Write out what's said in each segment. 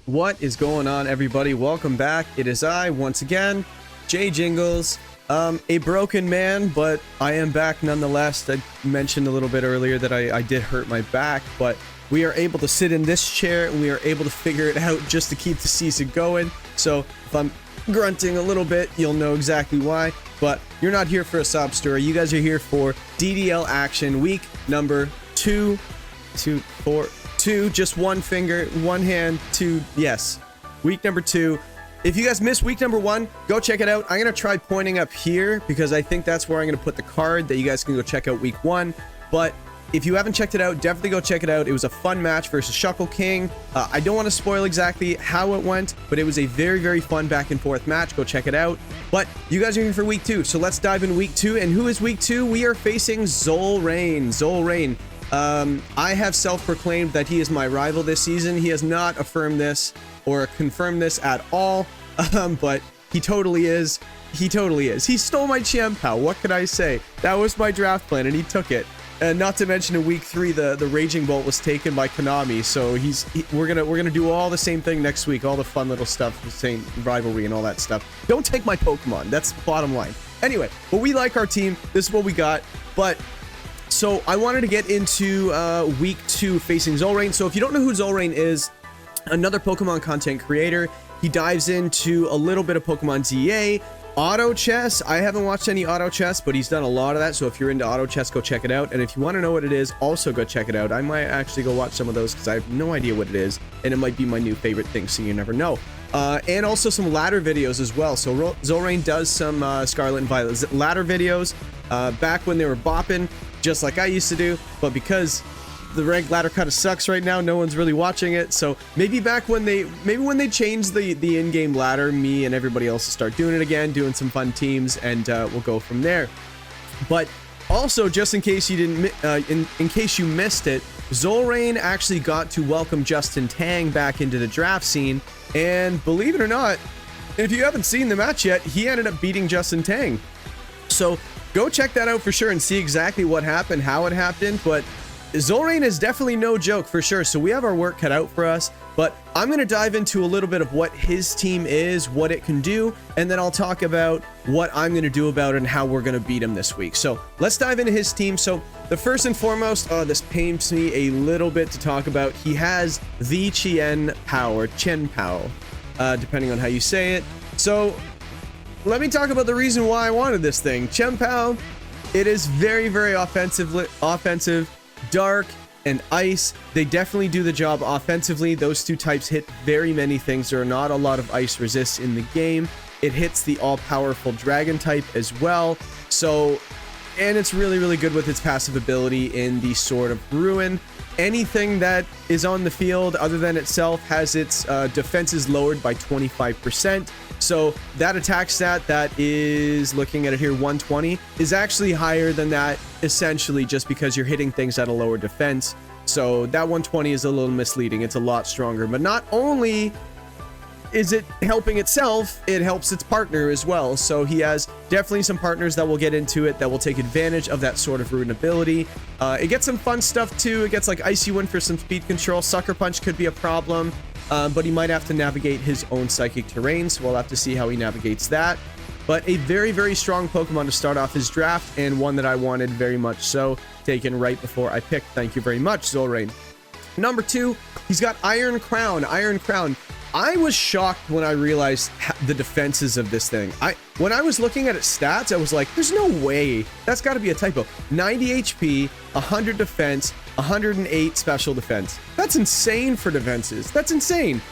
What is going on, everybody? Welcome back. It is I, once again, Jay Jingles. A broken man, but I am back nonetheless. I mentioned a little bit earlier that I did hurt my back, but we are able to sit in this chair and we are able to figure it out just to keep the season going. So if I'm grunting a little bit, you'll know exactly why. But you're not here for a sob story. You guys are here for DDL action, week number 2, just one finger, one hand, 2, yes. Week number 2. If you guys missed week number 1, go check it out. I'm going to try pointing up here because I think that's where I'm going to put the card that you guys can go check out week 1. But if you haven't checked it out, definitely go check it out. It was a fun match versus Shuckle King. I don't want to spoil exactly how it went, but it was a very, very fun back and forth match. Go check it out. But you guys are here for week 2, so let's dive in week 2. And who is week 2? We are facing Zolrain. Zolrain. I have self-proclaimed that he is my rival this season. He has not affirmed this or confirmed this at all, but he totally is. He totally is. He stole my Chien-Pao. What can I say? That was my draft plan, and he took it. And not to mention in week 3, the Raging Bolt was taken by Konami. So we're gonna do all the same thing next week. All the fun little stuff, the same rivalry and all that stuff. Don't take my Pokemon. That's the bottom line. Anyway, but we like our team. This is what we got. But so I wanted to get into week 2 facing Zolrain. So if you don't know who Zolrain is, another Pokemon content creator. He dives into a little bit of Pokemon ZA, auto chess. I haven't watched any auto chess, but he's done a lot of that. So if you're into auto chess, go check it out. And if you want to know what it is, also go check it out. I might actually go watch some of those because I have no idea what it is. And it might be my new favorite thing, so you never know. And also some ladder videos as well. So Zolrain does some Scarlet and Violet ladder videos back when they were bopping, just like I used to do. But because the ranked ladder kind of sucks right now, no one's really watching it. So maybe when they change the in-game ladder, me and everybody else will start doing it again, doing some fun teams, and we'll go from there. But also, just in case you didn't, in case you missed it, Zolrain actually got to welcome Justin Tang back into the draft scene, and believe it or not, if you haven't seen the match yet, he ended up beating Justin Tang. So go check that out for sure and see exactly what happened, how it happened. But Zolrain is definitely no joke for sure, so we have our work cut out for us. But I'm going to dive into a little bit of what his team is, what it can do, and then I'll talk about what I'm going to do about it and how we're going to beat him this week. So let's dive into his team. So the first and foremost, this pains me a little bit to talk about. He has the Chien-Pao, or Chien-Pao, depending on how you say it. So let me talk about the reason why I wanted this thing. Chien-Pao, it is very, very offensive. Dark and Ice, they definitely do the job offensively. Those two types hit very many things. There are not a lot of ice resists in the game. It hits the all-powerful dragon type as well. So, and it's really, really good with its passive ability in the Sword of Ruin. Anything that is on the field other than itself has its defenses lowered by 25%. So that attack stat that is, looking at it here, 120, is actually higher than that, essentially just because you're hitting things at a lower defense. So that 120 is a little misleading. It's a lot stronger. But not only is it helping itself, it helps its partner as well. So he has definitely some partners that will get into it that will take advantage of that Sword of Ruin ability. It gets some fun stuff too. It gets like Icy Wind for some speed control. Sucker Punch could be a problem, but he might have to navigate his own psychic terrain, so we'll have to see how he navigates that. But a very, very strong Pokemon to start off his draft, and one that I wanted very much so, taken right before I picked. Thank you very much, Zolrain. Number 2, he's got Iron Crown. Iron Crown. I was shocked when I realized the defenses of this thing. When I was looking at its stats, I was like, there's no way. That's got to be a typo. 90 HP, 100 defense, 108 special defense. That's insane for defenses. That's insane.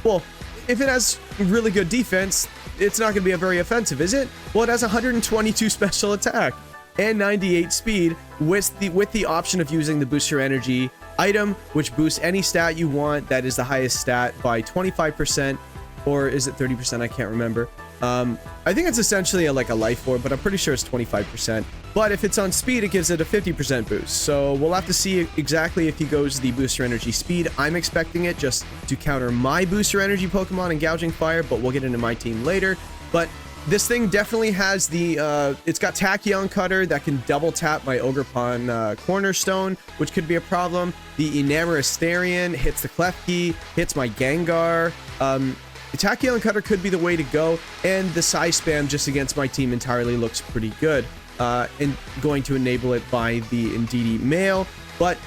Well, if it has really good defense, it's not going to be a very offensive, is it? Well, it has 122 special attack and 98 speed with the option of using the Booster Energy item, which boosts any stat you want. That is the highest stat by 25%, or is it 30%? I can't remember. I think it's essentially like a life orb, but I'm pretty sure it's 25%. But if it's on speed, it gives it a 50% boost. So we'll have to see exactly if he goes the Booster Energy speed. I'm expecting it just to counter my Booster Energy Pokemon and Gouging Fire, but we'll get into my team later. But this thing definitely has the, it's got Tachyon Cutter that can double tap my Ogerpon-Cornerstone, which could be a problem. The Enamorasterian hits the Klefki, hits my Gengar. The Tachyon Cutter could be the way to go, and the size spam just against my team entirely looks pretty good. And going to enable it by the Indeedee-Male, but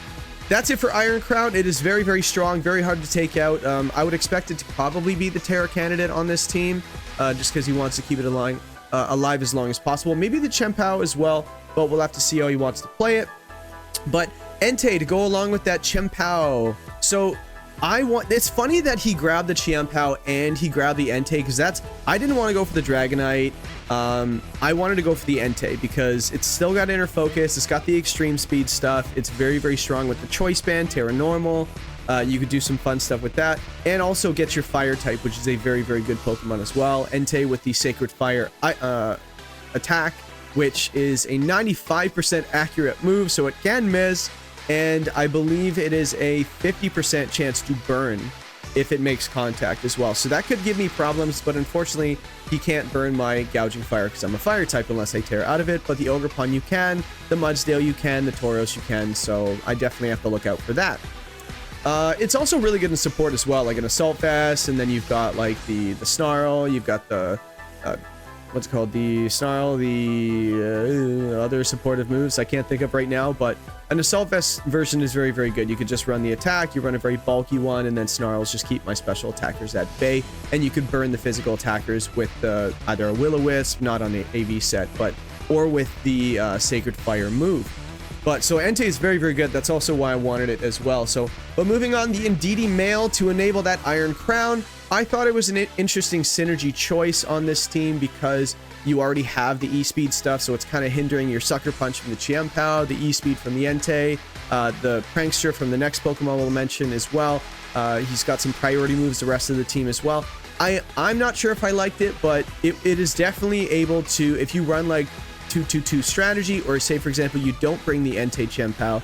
that's it for Iron Crown. It is very, very strong, very hard to take out. I would expect it to probably be the Terra candidate on this team, just because he wants to keep it alive as long as possible. Maybe the Chien-Pao as well, but we'll have to see how he wants to play it. But Entei to go along with that Chien-Pao. So it's funny that he grabbed the Chien-Pao and he grabbed the Entei, because I didn't want to go for the Dragonite. I wanted to go for the Entei because it's still got inner focus, it's got the extreme speed stuff, it's very, very strong with the Choice Band, Terra Normal. You could do some fun stuff with that, and also get your Fire type, which is a very, very good Pokemon as well. Entei with the Sacred Fire attack, which is a 95% accurate move, so it can miss, and I believe it is a 50% chance to burn if it makes contact as well. So that could give me problems, but unfortunately, he can't burn my Gouging Fire because I'm a Fire type unless I tear out of it, but the Ogerpon you can, the Mudsdale you can, the Tauros you can, so I definitely have to look out for that. It's also really good in support as well, like an Assault Vest, and then you've got like the Snarl, you've got the what's it called, the Snarl, the other supportive moves I can't think of right now, but an Assault Vest version is very, very good. You could just run the attack, you run a very bulky one, and then Snarls just keep my special attackers at bay, and you could burn the physical attackers with either a Will-O-Wisp, not on the AV set, or with the Sacred Fire move. But so Entei is very, very good. That's also why I wanted it as well. But moving on, the Indeedee-Male to enable that Iron Crown. I thought it was an interesting synergy choice on this team because you already have the E-Speed stuff, so it's kind of hindering your Sucker Punch from the Chien-Pao, the E-Speed from the Entei, the Prankster from the next Pokemon we'll mention as well. He's got some priority moves, the rest of the team as well. I'm not sure if I liked it, but it is definitely able to, if you run like 2-2-2 strategy, or say for example you don't bring the Entei Chien-Pao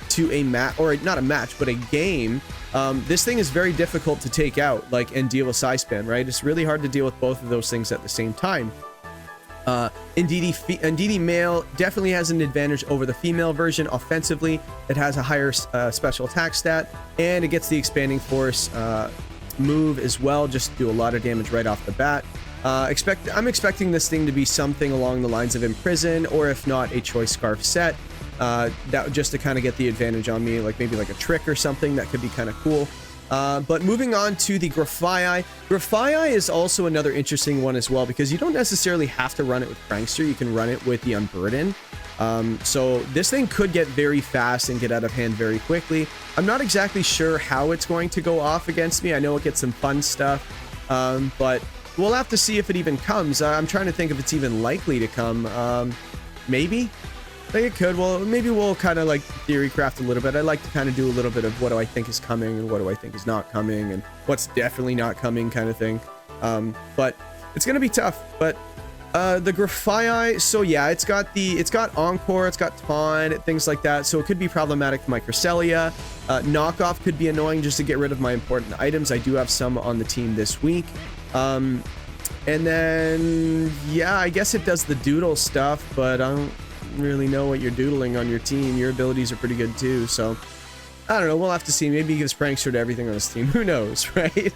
to a match, or not a match but a game, this thing is very difficult to take out and deal with size spam, right? It's really hard to deal with both of those things at the same time. Indeedee-Male definitely has an advantage over the female version offensively. It has a higher special attack stat, and it gets the Expanding Force move as well, just to do a lot of damage right off the bat. I'm expecting this thing to be something along the lines of Imprison, or if not, a Choice Scarf set. That just to kind of get the advantage on me, maybe like a Trick or something. That could be kind of cool. But moving on to the Grafaiai. Grafaiai is also another interesting one as well, because you don't necessarily have to run it with Prankster. You can run it with the Unburden. So this thing could get very fast and get out of hand very quickly. I'm not exactly sure how it's going to go off against me. I know it gets some fun stuff, but we'll have to see if it even comes. I'm trying to think if it's even likely to come. Maybe? I think it could. Well, maybe we'll kind of theory craft a little bit. I like to kind of do a little bit of what do I think is coming and what do I think is not coming and what's definitely not coming kind of thing. But it's going to be tough. But the Grafaiai, so yeah, it's got Encore, it's got Taunt, things like that. So it could be problematic for my Cresselia. Knockoff could be annoying just to get rid of my important items. I do have some on the team this week. And then, yeah, I guess it does the doodle stuff, but I don't really know what you're doodling on your team. Your abilities are pretty good too, so I don't know. We'll have to see. Maybe he gives Prankster to everything on his team. Who knows, right?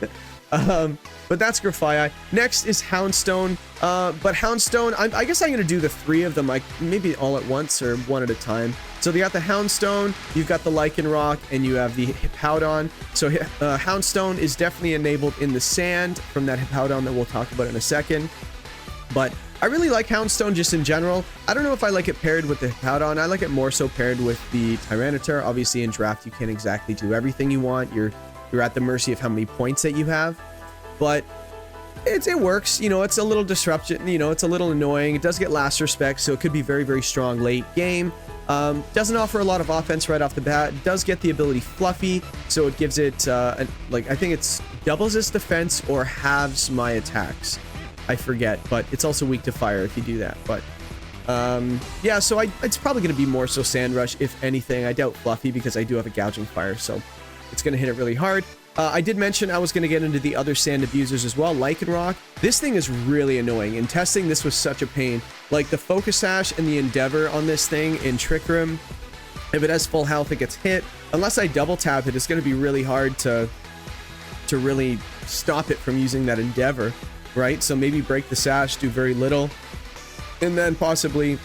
But that's Grafaiai. Next is Houndstone. But Houndstone, I guess I'm going to do the three of them, maybe all at once or one at a time. So you got the Houndstone, you've got the Lycanroc, and you have the Hippowdon. So Houndstone is definitely enabled in the sand from that Hippowdon that we'll talk about in a second. But I really like Houndstone just in general. I don't know if I like it paired with the Hippowdon. I like it more so paired with the Tyranitar. Obviously in draft you can't exactly do everything you want. You're at the mercy of how many points that you have. But it works. You know, it's a little disruption. You know, it's a little annoying. It does get last respect, so it could be very, very strong late game. Doesn't offer a lot of offense right off the bat. It does get the ability Fluffy, so it gives it I think it's doubles its defense or halves my attacks. I forget, but it's also weak to fire if you do that. But yeah, so it's probably going to be more so Sand Rush, if anything. I doubt Fluffy because I do have a Gouging Fire, so it's going to hit it really hard. I did mention I was going to get into the other sand abusers as well, Lycanroc. This thing is really annoying. In testing, this was such a pain. Like the Focus Sash and the Endeavor on this thing in Trick Room, if it has full health, it gets hit. Unless I double tap it, it's going to be really hard to really stop it from using that Endeavor, right? So maybe break the Sash, do very little, and then possibly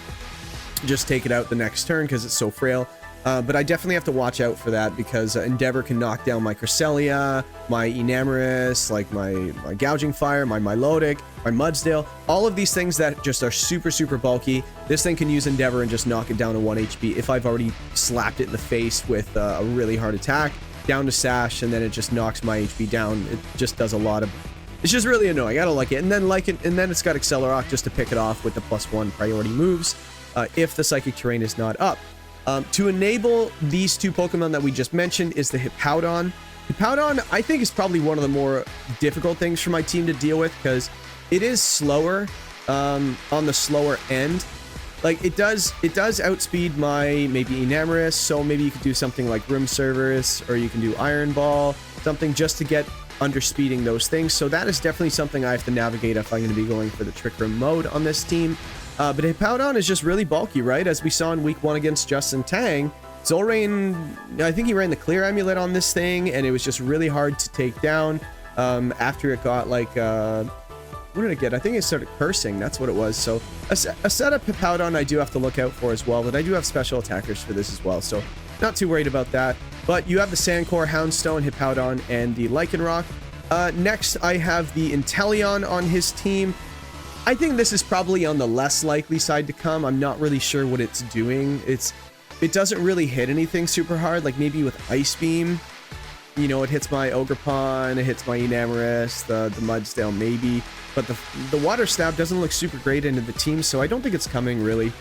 just take it out the next turn because it's so frail. But I definitely have to watch out for that because Endeavor can knock down my Cresselia, my Enamorus, like my Gouging Fire, my Milotic, my Mudsdale, all of these things that just are super, super bulky. This thing can use Endeavor and just knock it down to 1 HP if I've already slapped it in the face with a really hard attack, down to Sash, and then it just knocks my HP down. It just does a lot of... It's just really annoying. I don't like it. And then it's got Accelerock just to pick it off with the +1 priority moves if the Psychic Terrain is not up. To enable these two Pokemon that we just mentioned is the Hippowdon. Hippowdon, I think, is probably one of the more difficult things for my team to deal with because it is slower, on the slower end. Like, it does outspeed my maybe Enamorus, so maybe you could do something like Room Service, or you can do Iron Ball, something just to get underspeeding those things. So that is definitely something I have to navigate if I'm going to be going for the Trick Room mode on this team. But Hippowdon is just really bulky, right? As we saw in week 1 against Justin Tang, Zolrain, I think he ran the Clear Amulet on this thing, and it was just really hard to take down after it got like, what did it get? I think it started cursing. That's what it was. So a setup Hippowdon I do have to look out for as well, but I do have special attackers for this as well, so not too worried about that. But you have the Sandcore, Houndstone, Hippowdon, and the Lycanroc. Next, I have the Inteleon on his team. I think this is probably on the less likely side to come. I'm not really sure what it's doing. It doesn't really hit anything super hard, like maybe with Ice Beam. You know, it hits my Ogerpon, it hits my Enamorus, the Mudsdale maybe. But the Water Stab doesn't look super great into the team, so I don't think it's coming really.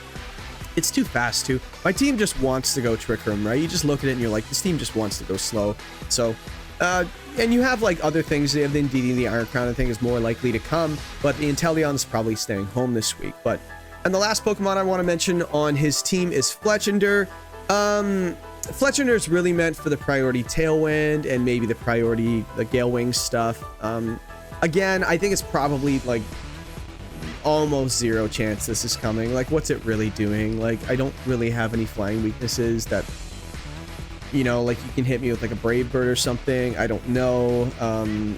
It's too fast too. My team just wants to go Trick Room, right? You just look at it and you're like, this team just wants to go slow. So, and you have like other things. You have the Indeedee, the Iron Crown, I think is more likely to come, but the Inteleon is probably staying home this week. And the last Pokemon I want to mention on his team is Fletchinder. Fletchinder is really meant for the priority Tailwind and maybe the priority the Gale Wing stuff. Again, I think it's probably like almost 0 chance this is coming. Like, what's it really doing? Like, I don't really have any flying weaknesses that, you know, like you can hit me with like a Brave Bird or something. I don't know.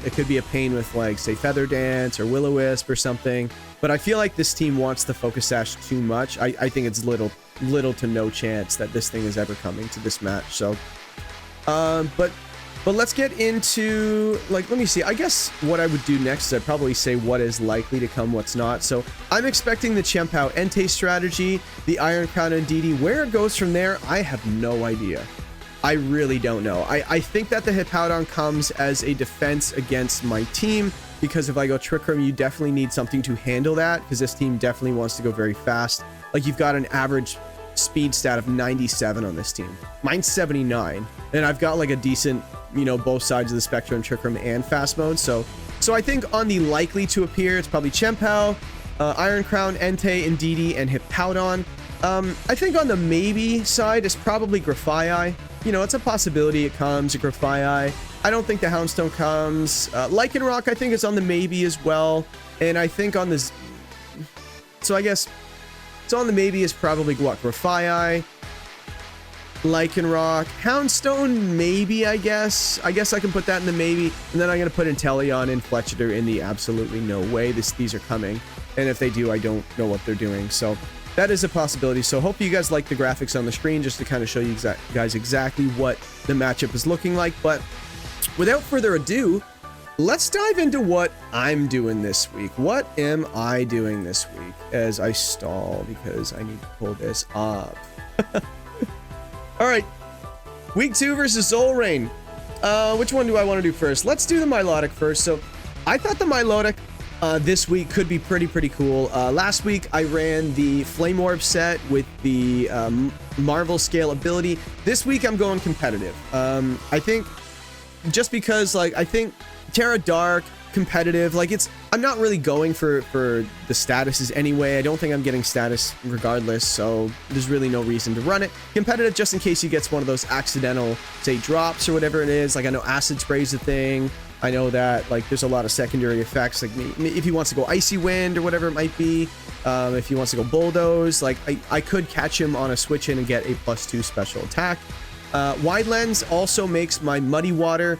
It could be a pain with like, say, Feather Dance or Will-O-Wisp or something. But I feel like this team wants the Focus Sash too much. I think it's little to no chance that this thing is ever coming to this match. So, but let's get into, like, let me see. I guess what I would do next is I'd probably say what is likely to come, what's not. So I'm expecting the Chien-Pao Entei strategy, the Iron Crown Indeedee. Where it goes from there, I have no idea. I really don't know. I think that the Hippowdon comes as a defense against my team, because if I go Trick Room, you definitely need something to handle that, because this team definitely wants to go very fast. Like, you've got an average speed stat of 97 on this team. Mine's 79, and I've got like a decent, you know, both sides of the spectrum, Trick Room and fast mode. So I think on the likely to appear, it's probably Chien-Pao, Iron Crown, Entei, Indeedee, and Hippowdon. I think on the maybe side is probably Grafaiai. You know, it's a possibility it comes, Grafaiai. I don't think the Houndstone comes. Lycanroc, I think, is on the maybe as well. And I think on this... So I guess... So on the maybe is probably what? Grafaiai, Lycanroc, Houndstone, maybe, I guess. I guess I can put that in the maybe. And then I'm going to put Inteleon and Fletchinder in the absolutely no way. These are coming. And if they do, I don't know what they're doing. So that is a possibility. So hope you guys like the graphics on the screen just to kind of show you guys exactly what the matchup is looking like. But without further ado, let's dive into what I'm doing this week. What am I doing this week as I stall because I need to pull this up? All right, week 2 versus Zolrain. Which one do I want to do first? Let's do the Milotic first. So I thought the Milotic this week could be pretty cool. Last week I ran the Flame Orb set with the Marvel Scale ability. This week I'm going competitive. I think just because, like, I think Terra Dark competitive. Like I'm not really going for the statuses anyway. I don't think I'm getting status regardless, so there's really no reason to run it. Competitive just in case he gets one of those accidental, say, drops or whatever it is. Like I know acid spray is a thing. I know that like there's a lot of secondary effects, like if he wants to go icy wind or whatever it might be, if he wants to go bulldoze, like I could catch him on a switch in and get a +2 special attack. Wide lens also makes my muddy water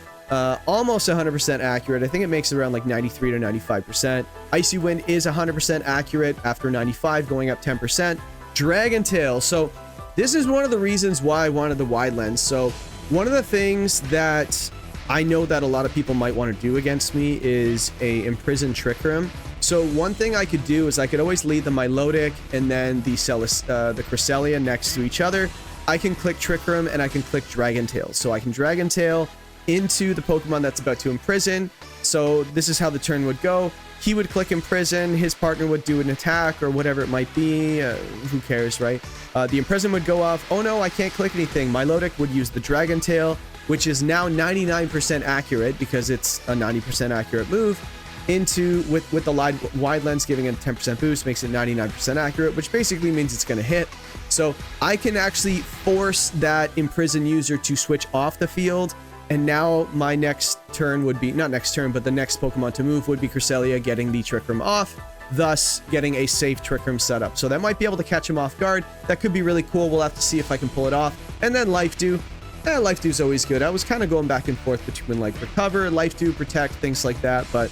almost 100% accurate. I think it makes it around like 93 to 95%. Icy wind is 100% accurate after 95, going up 10%. Dragon tail. So this is one of the reasons why I wanted the wide lens. So one of the things that I know that a lot of people might want to do against me is a imprison Trick Room. So one thing I could do is I could always lead the Milotic and then the Cresselia next to each other. I can click Trick Room and I can click Dragon Tail. So I can Dragon Tail into the Pokemon that's about to imprison. So this is how the turn would go. He would click imprison, his partner would do an attack or whatever it might be. Who cares, right? The imprison would go off. Oh no, I can't click anything. Milotic would use the Dragon Tail, which is now 99% accurate because it's a 90% accurate move, into with the wide lens giving it a 10% boost, makes it 99% accurate, which basically means it's going to hit. So I can actually force that imprison user to switch off the field. And now my next turn would be, not next turn, but the next Pokemon to move would be Cresselia getting the Trick Room off, thus getting a safe Trick Room setup. So that might be able to catch him off guard. That could be really cool. We'll have to see if I can pull it off. And then Life Dew. Life Dew's always good. I was kind of going back and forth between like Recover, Life Dew, Protect, things like that. But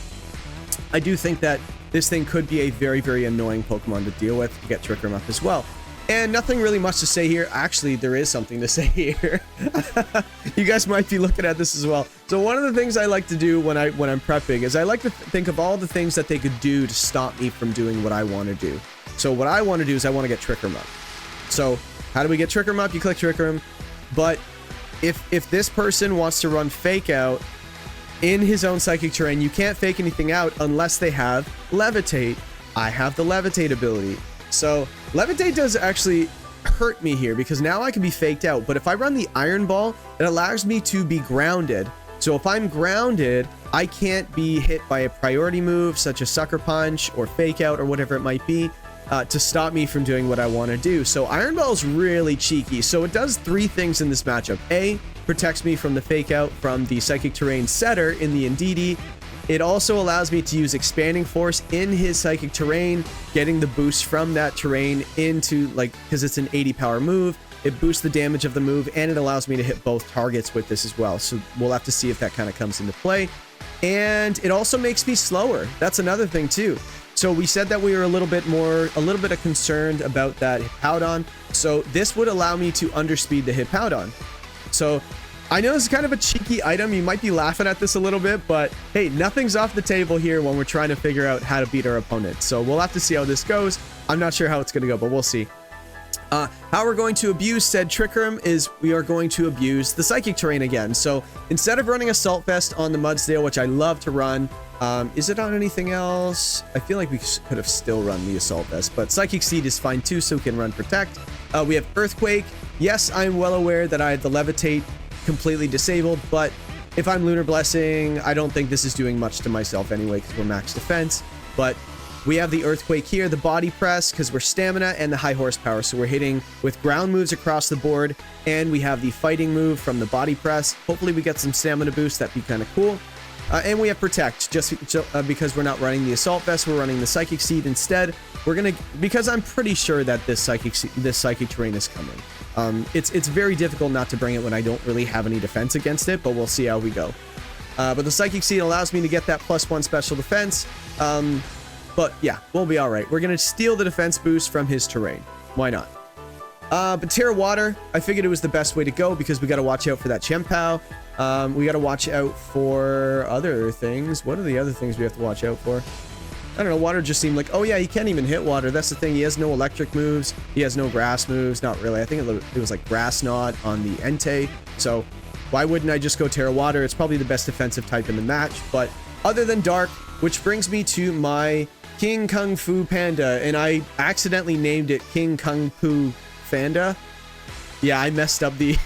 I do think that this thing could be a very, very annoying Pokemon to deal with to get Trick Room up as well. And nothing really much to say here. Actually, there is something to say here. You guys might be looking at this as well. So one of the things I like to do when I'm prepping is I like to think of all the things that they could do to stop me from doing what I want to do. So what I want to do is I want to get Trick Room up. So how do we get Trick Room up? You click Trick Room. But if this person wants to run Fake Out in his own Psychic Terrain, you can't fake anything out unless they have Levitate. I have the Levitate ability. So Levitate does actually hurt me here because now I can be faked out. But if I run the Iron Ball, it allows me to be grounded. So if I'm grounded, I can't be hit by a priority move such as Sucker Punch or Fake Out or whatever it might be to stop me from doing what I want to do. So Iron Ball is really cheeky. So it does three things in this matchup. A, protects me from the Fake Out from the Psychic Terrain setter in the Indeedee. It also allows me to use Expanding Force in his Psychic Terrain, getting the boost from that terrain into, like, because it's an 80 power move, it boosts the damage of the move, and it allows me to hit both targets with this as well. So we'll have to see if that kind of comes into play. And it also makes me slower. That's another thing too. So we said that we were a little bit of concerned about that Hippowdon. So this would allow me to underspeed the Hippowdon. So I know this is kind of a cheeky item. You might be laughing at this a little bit, but hey, nothing's off the table here when we're trying to figure out how to beat our opponent. So we'll have to see how this goes. I'm not sure how it's going to go, but we'll see. How we're going to abuse said Trick Room is we are going to abuse the Psychic Terrain again. So instead of running Assault Vest on the Mudsdale, which I love to run, is it on anything else? I feel like we could have still run the Assault Vest, but Psychic Seed is fine too, so we can run Protect. We have Earthquake. Yes, I'm well aware that I had the Levitate completely disabled, but if I'm Lunar Blessing, I don't think this is doing much to myself anyway because we're max defense. But we have the Earthquake here, the Body Press because we're stamina, and the High Horsepower, so we're hitting with ground moves across the board, and we have the Fighting move from the Body Press. Hopefully we get some stamina boost. That'd be kind of cool. And we have Protect, just because we're not running the Assault Vest, we're running the Psychic Seed instead. We're gonna, because I'm pretty sure that this Psychic Terrain is coming. It's very difficult not to bring it when I don't really have any defense against it, but we'll see how we go. But the Psychic Seed allows me to get that +1 special defense. But yeah, we'll be all right. We're gonna steal the defense boost from his terrain. Why not? But Terra Water, I figured it was the best way to go because we got to watch out for that Chien-Pao. We got to watch out for other things. What are the other things we have to watch out for? I don't know. Water just seemed like, oh yeah, he can't even hit water. That's the thing. He has no electric moves. He has no grass moves. Not really. I think it was like Grass Knot on the Entei. So why wouldn't I just go Terra Water? It's probably the best defensive type in the match. But other than Dark, which brings me to my King Kung Fu Panda, and I accidentally named it King Kung Fu Fanda. Yeah, I messed up the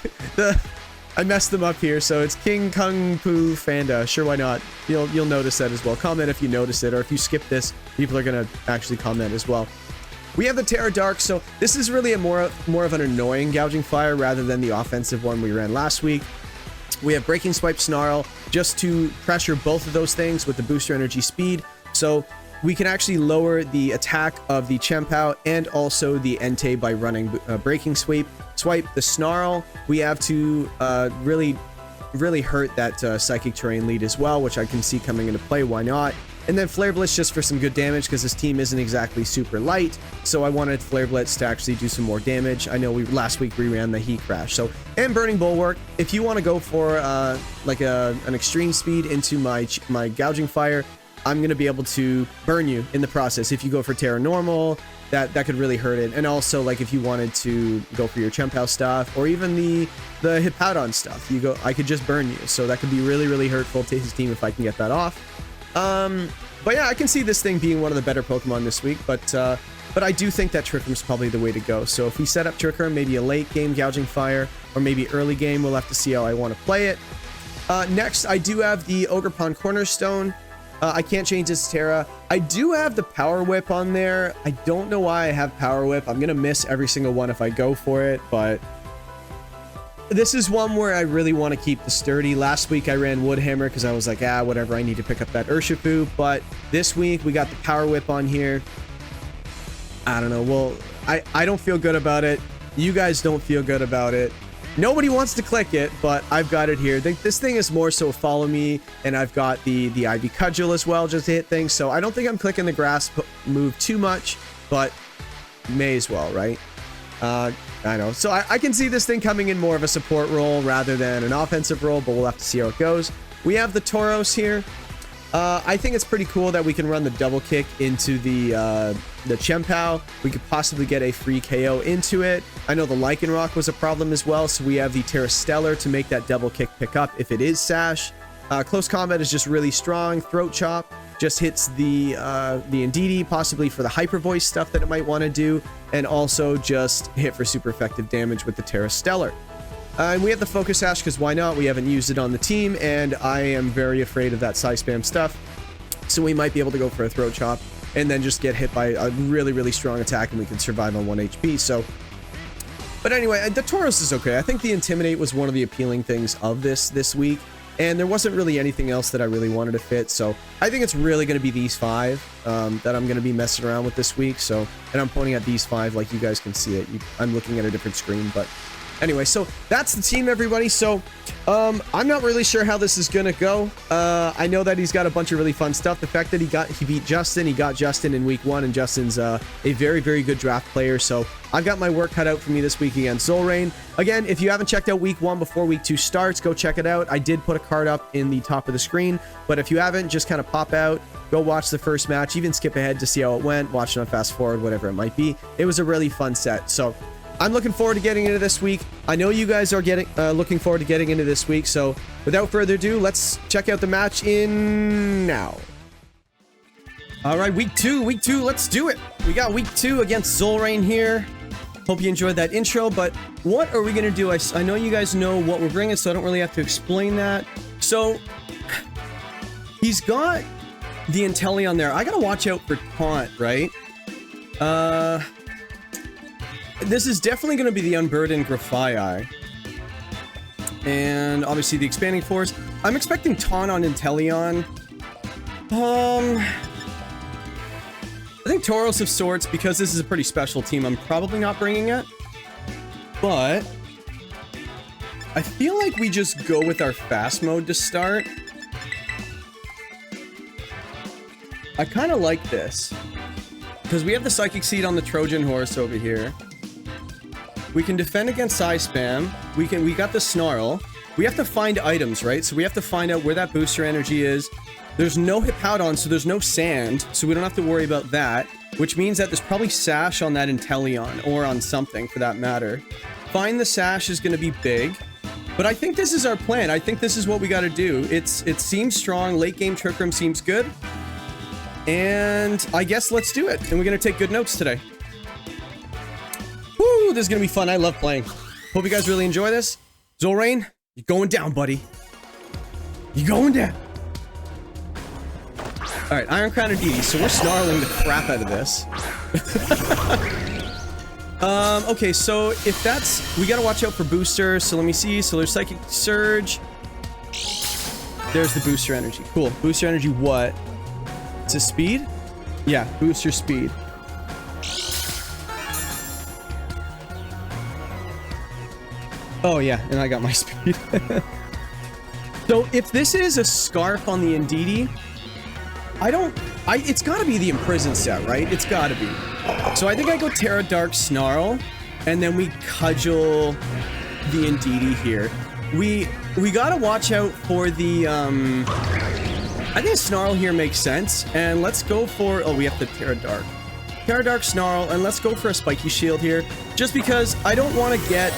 I messed them up here, so it's King Kung Fu Fanda. Sure, why not? You'll notice that as well. Comment if you notice it, or if you skip this, people are gonna actually comment as well. We have the Terra Dark, so this is really a more of an annoying Gouging Fire rather than the offensive one we ran last week. We have Breaking Swipe Snarl just to pressure both of those things with the booster energy speed. So we can actually lower the attack of the Chempao and also the Entei by running Breaking Swipe. The Snarl, we have to really hurt that Psychic Terrain lead as well, which I can see coming into play. Why not? And then Flare Blitz just for some good damage because this team isn't exactly super light. So I wanted Flare Blitz to actually do some more damage. I know last week we ran the Heat Crash. So, and Burning Bulwark. If you want to go for like an extreme speed into my Gouging Fire, I'm going to be able to burn you in the process. If you go for Terra Normal, that could really hurt it. And also, like, if you wanted to go for your Chempao stuff, or even the Hippowdon stuff, I could just burn you. So that could be really hurtful to his team if I can get that off. But yeah, I can see this thing being one of the better Pokemon this week, but I do think that Trick Room's probably the way to go. So if we set up Trick Room, maybe a late game Gouging Fire, or maybe early game, we'll have to see how I want to play it. Next, I do have the Ogerpon-Cornerstone. I can't change this Terra. I do have the Power Whip on there. I don't know why I have Power Whip. I'm going to miss every single one if I go for it, but this is one where I really want to keep the sturdy. Last week I ran Woodhammer because I was like, whatever, I need to pick up that Urshifu. But this week we got the Power Whip on here. I don't know. Well, I don't feel good about it. You guys don't feel good about it. Nobody wants to click it, but I've got it here. This thing is more so follow me, and I've got the Ivy Cudgel as well just to hit things. So I don't think I'm clicking the grass move too much, but may as well, right? I know. So I can see this thing coming in more of a support role rather than an offensive role, but we'll have to see how it goes. We have the Tauros here. I think it's pretty cool that we can run the double kick into the Chempao. We could possibly get a free KO into it. I know the Lycanroc was a problem as well, so we have the Terrastellar to make that double kick pick up if it is Sash. Close Combat is just really strong. Throat Chop just hits the Indeedee, possibly for the Hyper Voice stuff that it might want to do, and also just hit for super effective damage with the Terrastellar. And we have the Focus Sash because why not? We haven't used it on the team, and I am very afraid of that Psy Spam stuff. So we might be able to go for a Throat Chop and then just get hit by a really strong attack, and we can survive on 1 HP. So, but anyway, the Tauros is okay. I think the Intimidate was one of the appealing things of this week, and there wasn't really anything else that I really wanted to fit. So I think it's really going to be these 5 that I'm going to be messing around with this week. So, and I'm pointing at these 5 like you guys can see it. I'm looking at a different screen, but anyway, so that's the team, everybody. So I'm not really sure how this is gonna go. I know that he's got a bunch of really fun stuff. The fact that he beat Justin, he got Justin in week 1, and Justin's a very good draft player. So I've got my work cut out for me this week against Zolrain. Again, if you haven't checked out week 1 before week 2 starts, go check it out. I did put a card up in the top of the screen, but if you haven't, just kind of pop out, go watch the first match, even skip ahead to see how it went, watch it on fast forward, whatever it might be. It was a really fun set. So I'm looking forward to getting into this week. I know you guys are looking forward to getting into this week. So without further ado, let's check out the match in now. All right, week 2, let's do it. We got week 2 against Zolrain here. Hope you enjoyed that intro, but what are we going to do? I know you guys know what we're bringing, so I don't really have to explain that. So he's got the Inteleon there. I got to watch out for Taunt, right? This is definitely going to be the Unburdened Grafaiai. And obviously the Expanding Force. I'm expecting Taunt on Inteleon. I think Tauros of sorts, because this is a pretty special team, I'm probably not bringing it. But I feel like we just go with our fast mode to start. I kind of like this, because we have the Psychic Seed on the Trojan Horse over here. We can defend against Psy Spam. We got the Snarl. We have to find items, right? So we have to find out where that booster energy is. There's no Hippowdon, so there's no sand, so we don't have to worry about that, which means that there's probably Sash on that Inteleon, or on something for that matter. Find the Sash is going to be big, but I think this is our plan. I think this is what we got to do. It seems strong. Late game Trick Room seems good. And I guess let's do it. And we're going to take good notes today. Woo, this is going to be fun. I love playing. Hope you guys really enjoy this. Zolrain, You're going down, buddy. You're going down. All right, Iron Crown Indeedee. So we're snarling the crap out of this. Okay, so if that's... We gotta watch out for boosters. So let me see. So there's Psychic Surge. There's the booster energy. Cool. Booster energy what? It's a speed? Yeah, booster speed. Oh yeah, and I got my speed. So if this is a Scarf on the Indeedee, it's gotta be the Imprison set, right? It's gotta be. So I think I go Terra Dark Snarl, and then we cudgel the Indeedee here. We gotta watch out for the, I think Snarl here makes sense, and let's go for, oh, we have to Terra Dark. Terra Dark Snarl, and let's go for a Spiky Shield here, just because I don't want to get,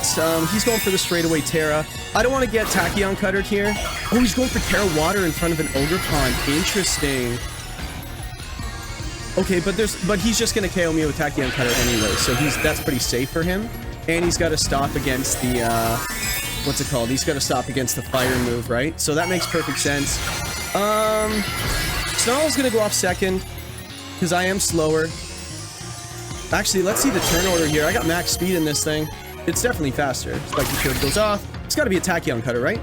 he's going for the straightaway Terra. I don't want to get Tachyon Cuttered here. Oh, he's going for Terra Water in front of an Ogerpon. Interesting. Okay, but he's just going to KO me with Tachyon Cutter anyway, so that's pretty safe for him. And he's got to stop against the, what's it called? He's got to stop against the fire move, right? So that makes perfect sense. Snarl's going to go off second, because I am slower. Actually, let's see the turn order here. I got max speed in this thing. It's definitely faster. Spiky Shield goes off. It's got to be a Tachyon Cutter, right?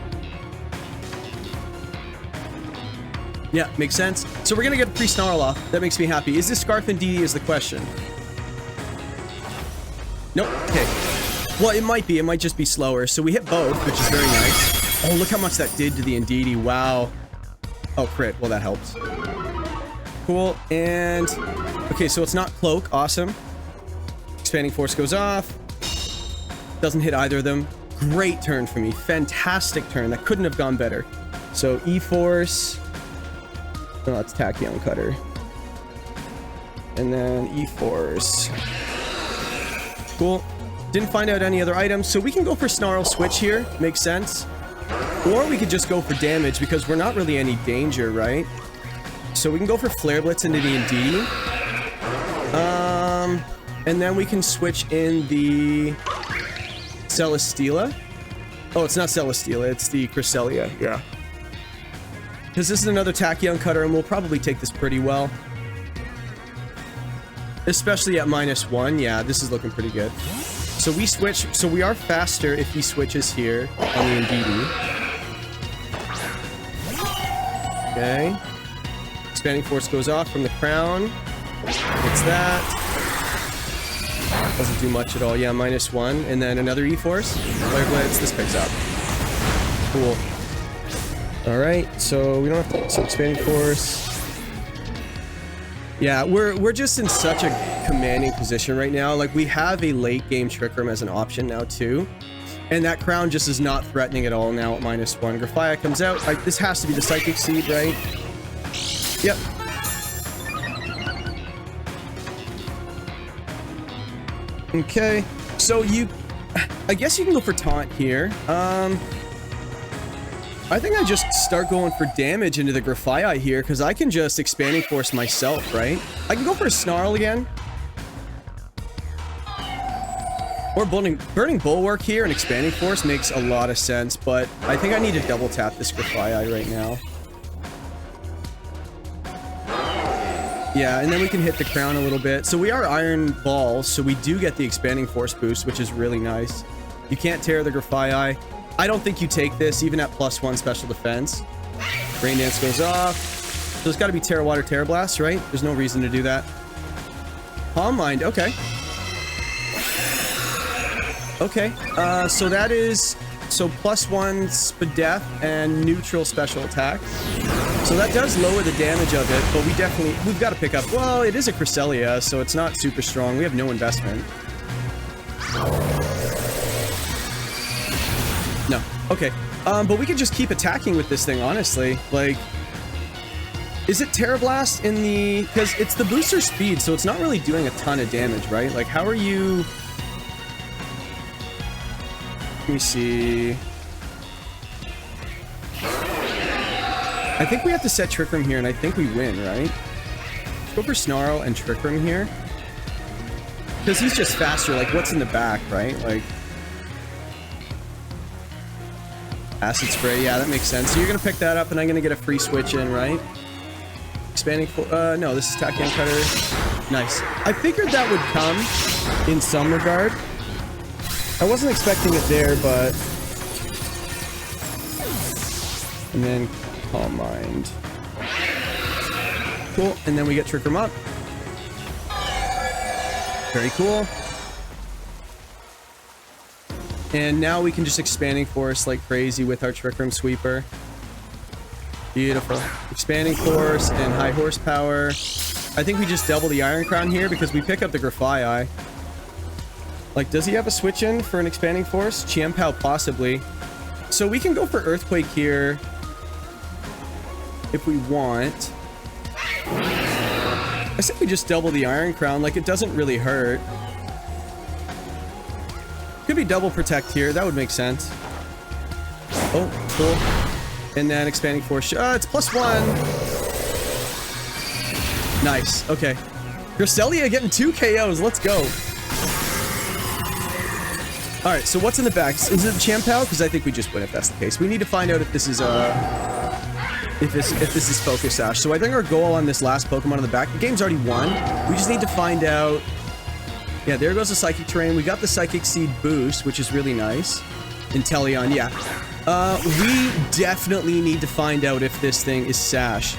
Yeah, makes sense. So we're going to get the pre-Snarl off. That makes me happy. Is this Scarf Indeedee is the question? Nope. Okay. Well, it might be. It might just be slower. So we hit both, which is very nice. Oh, look how much that did to the Indeedee. Wow. Oh, crit. Well, that helps. Cool. And... okay, so it's not Cloak. Awesome. Expanding Force goes off. Doesn't hit either of them. Great turn for me. Fantastic turn. That couldn't have gone better. So E-Force... no, it's Tachyon Cutter. And then E-Force. Cool. Didn't find out any other items, so we can go for Snarl Switch here. Makes sense. Or we could just go for damage, because we're not really any danger, right? So we can go for Flare Blitz into the Indeedee. And then we can switch in the Celesteela. Oh, it's not Celesteela, it's the Cresselia. Yeah. Because this is another Tachyon Cutter, and we'll probably take this pretty well. Especially at -1. Yeah, this is looking pretty good. So we switch. So we are faster if he switches here on the Indeedee. Okay. Expanding Force goes off from the crown. It's that. Doesn't do much at all. Yeah, -1. And then another E-Force. Flare Blitz. This picks up. Cool. Alright, so we don't have to... so Expanding Force. Yeah, we're just in such a commanding position right now. Like, we have a late game Trick Room as an option now, too. And that crown just is not threatening at all now at -1. Grafaiai comes out. This has to be the Psychic Seed, right? Yep. Okay, so I guess you can go for Taunt here. I think I just start going for damage into the Grafaiai here, because I can just Expanding Force myself, right? I can go for a Snarl again. Or Burning Bulwark here and Expanding Force makes a lot of sense, but I think I need to double tap this Grafaiai right now. Yeah, and then we can hit the crown a little bit. So we are Iron Balls, so we do get the Expanding Force boost, which is really nice. You can't tear the Grafaiai. I don't think you take this, even at +1 special defense. Rain Dance goes off. So it's got to be Terra Water, Terra Blast, right? There's no reason to do that. Palm Mind, okay. Okay, so that is... so +1 Spadef and neutral special attack. So that does lower the damage of it, but we've got to pick up... well, it is a Cresselia, so it's not super strong. We have no investment. No. Okay. But we could just keep attacking with this thing, honestly. Like... is it Terra Blast in the... because it's the booster speed, so it's not really doing a ton of damage, right? Like, how are you... let me see... I think we have to set Trick Room here, and I think we win, right? Let's go for Snarl and Trick Room here. Because he's just faster. Like, what's in the back, right? Like... Acid Spray. Yeah, that makes sense. So you're going to pick that up, and I'm going to get a free switch in, right? Expanding... no, this is Tachyon Cutter. Nice. I figured that would come in some regard. I wasn't expecting it there, but... And then Calm Mind. Cool. And then we get Trick Room up. Very cool. And now we can just Expanding Force like crazy with our Trick Room Sweeper. Beautiful. Expanding Force and High Horsepower. I think we just double the Iron Crown here because we pick up the Grafaiai. Like, does he have a switch in for an Expanding Force? Chiampao possibly. So we can go for Earthquake here if we want. I said we just double the Iron Crown. Like, it doesn't really hurt. Could be double Protect here. That would make sense. Oh, cool. And then Expanding Force. It's +1. Nice. Okay. Cresselia getting 2 KOs. Let's go. All right. So what's in the back? Is it Chiampao? Because I think we just win if that's the case. We need to find out if this is if this is Focus Sash. So I think our goal on this last Pokemon in the back. The game's already won. We just need to find out. Yeah, there goes the Psychic Terrain. We got the Psychic Seed boost, which is really nice. Inteleon, yeah. We definitely need to find out if this thing is Sash.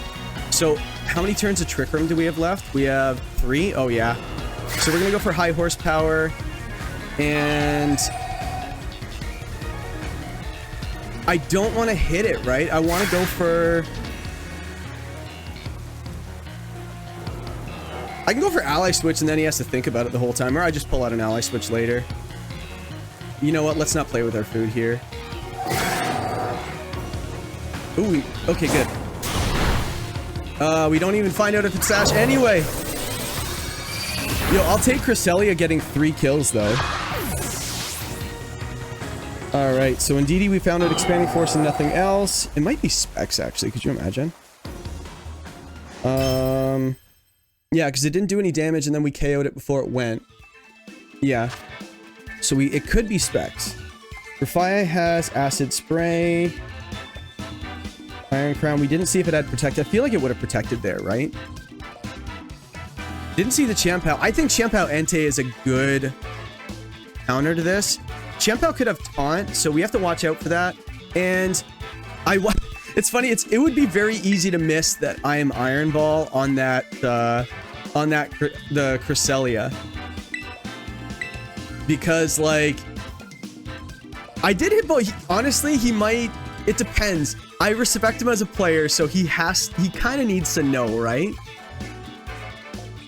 So, how many turns of Trick Room do we have left? We have 3? Oh, yeah. So we're gonna go for High Horsepower. And... I don't want to hit it, right? I want to go for... I can go for Ally Switch and then he has to think about it the whole time. Or I just pull out an Ally Switch later. You know what? Let's not play with our food here. Ooh, okay, good. We don't even find out if it's Sash anyway. Yo, I'll take Cresselia getting 3 kills, though. Alright, so Indeedee, we found out Expanding Force and nothing else. It might be Specs, actually. Could you imagine? Yeah, because it didn't do any damage, and then we KO'd it before it went. Yeah. So it could be Specs. Grafaiai has Acid Spray. Iron Crown. We didn't see if it had Protect. I feel like it would have protected there, right? Didn't see the Chiampao. I think Chiampao Entei is a good counter to this. Chiampao could have Taunt, so we have to watch out for that. And it's funny. It would be very easy to miss that I am Iron Ball on that the Cresselia, because like I did hit ball. Honestly, he might. It depends. I respect him as a player, so he kind of needs to know, right?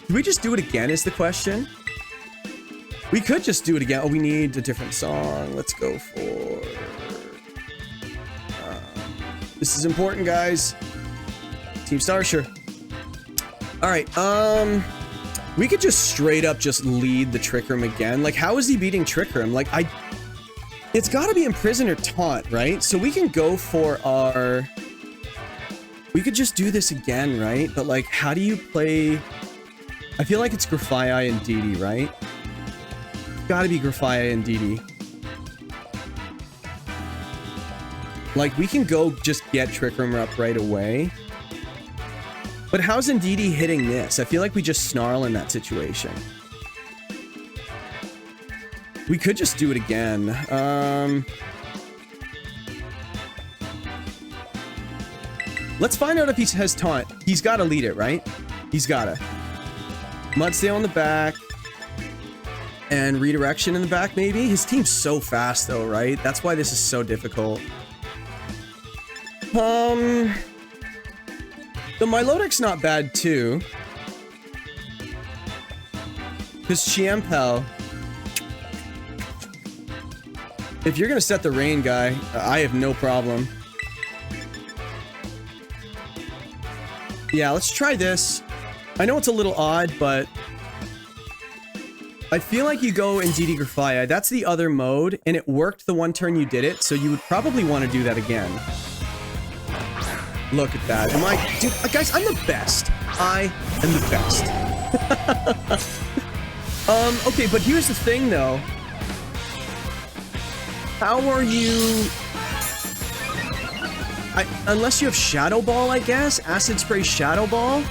Do we just do it again is the question. We could just do it again. Oh, we need a different song. Let's go for... this is important, guys. Team Star, sure. All right, we could just straight up just lead the Trick Room again. Like, how is he beating Trick Room? Like, it's got to be Imprison or Taunt, right? So we can go for our... We could just do this again, right? But, like, how do you play... I feel like it's Grafaiai and Indeedee, right? Gotta be Grafaiai and Indeedee. Like, we can go just get Trick Room up right away. But how's Indeedee hitting this? I feel like we just snarl in that situation. We could just do it again. Let's find out if he has Taunt. He's got to lead it, right? He's got to. Mudsdale in the back. And Redirection in the back, maybe? His team's so fast, though, right? That's why this is so difficult. The Milotic's not bad, too. Because Chiampao... If you're gonna set the rain, guy, I have no problem. Yeah, let's try this. I know it's a little odd, but... I feel like you go Indeedee Grafaiai. That's the other mode, and it worked the one turn you did it, so you would probably want to do that again. Look at that. Am I... Dude, guys, I'm the best. I am the best. Okay, but here's the thing, though. How are you... unless you have Shadow Ball, I guess. Acid Spray Shadow Ball.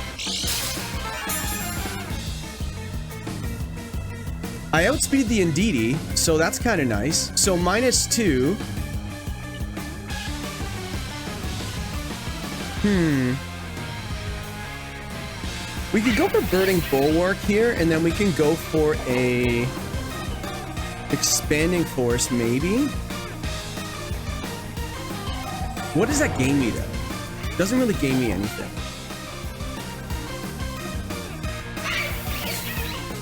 I outspeed the Indeedee, so that's kind of nice. So -2. We could go for Burning Bulwark here, and then we can go for a Expanding Force, maybe. What does that gain me, though? It doesn't really gain me anything.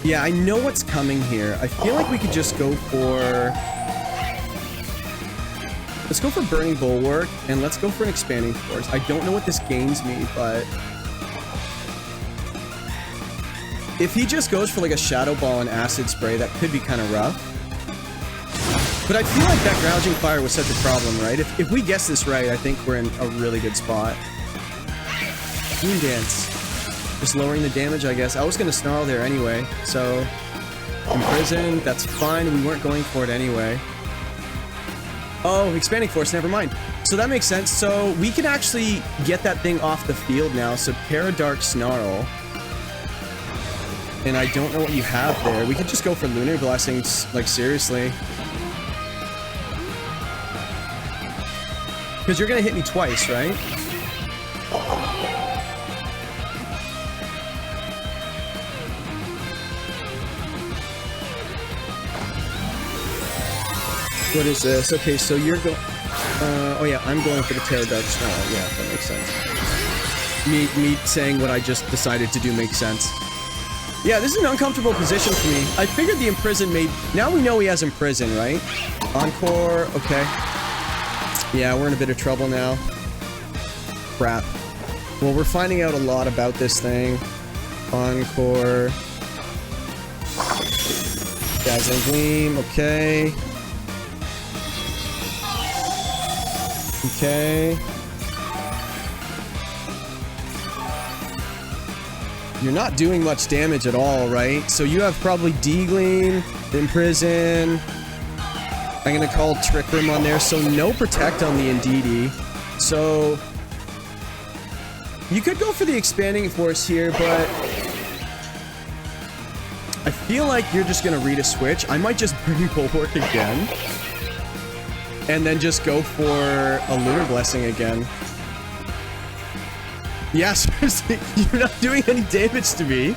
Yeah, I know what's coming here. I feel like we could just go for... Let's go for Burning Bulwark, and let's go for an Expanding Force. I don't know what this gains me, but... If he just goes for like a Shadow Ball and Acid Spray, that could be kind of rough. But I feel like that Gouging Fire was such a problem, right? If we guess this right, I think we're in a really good spot. Moon Dance. Just lowering the damage, I guess. I was going to Snarl there anyway, so... Imprison, that's fine. We weren't going for it anyway. Oh, Expanding Force, never mind. So that makes sense. So we can actually get that thing off the field now. So Paradark Snarl. And I don't know what you have there. We could just go for Lunar Blessings, like seriously. Because you're going to hit me twice, right? What is this? Okay, so you're going... oh yeah, I'm going for the Paradark Snarl. Yeah, that makes sense. Me saying what I just decided to do makes sense. Yeah, this is an uncomfortable position for me. I figured the Imprison made... Now we know he has Imprison, right? Encore, okay. Yeah, we're in a bit of trouble now. Crap. Well, we're finding out a lot about this thing. Encore. Dazzling Gleam, okay. Okay. You're not doing much damage at all, right? So you have probably D-Gleam, Imprison. I'm going to call Trick Room on there. So no Protect on the Indeedee. So you could go for the Expanding Force here, but I feel like you're just going to read a switch. I might just bring Bulwark again. And then just go for a Lunar Blessing again. Yeah, seriously, you're not doing any damage to me.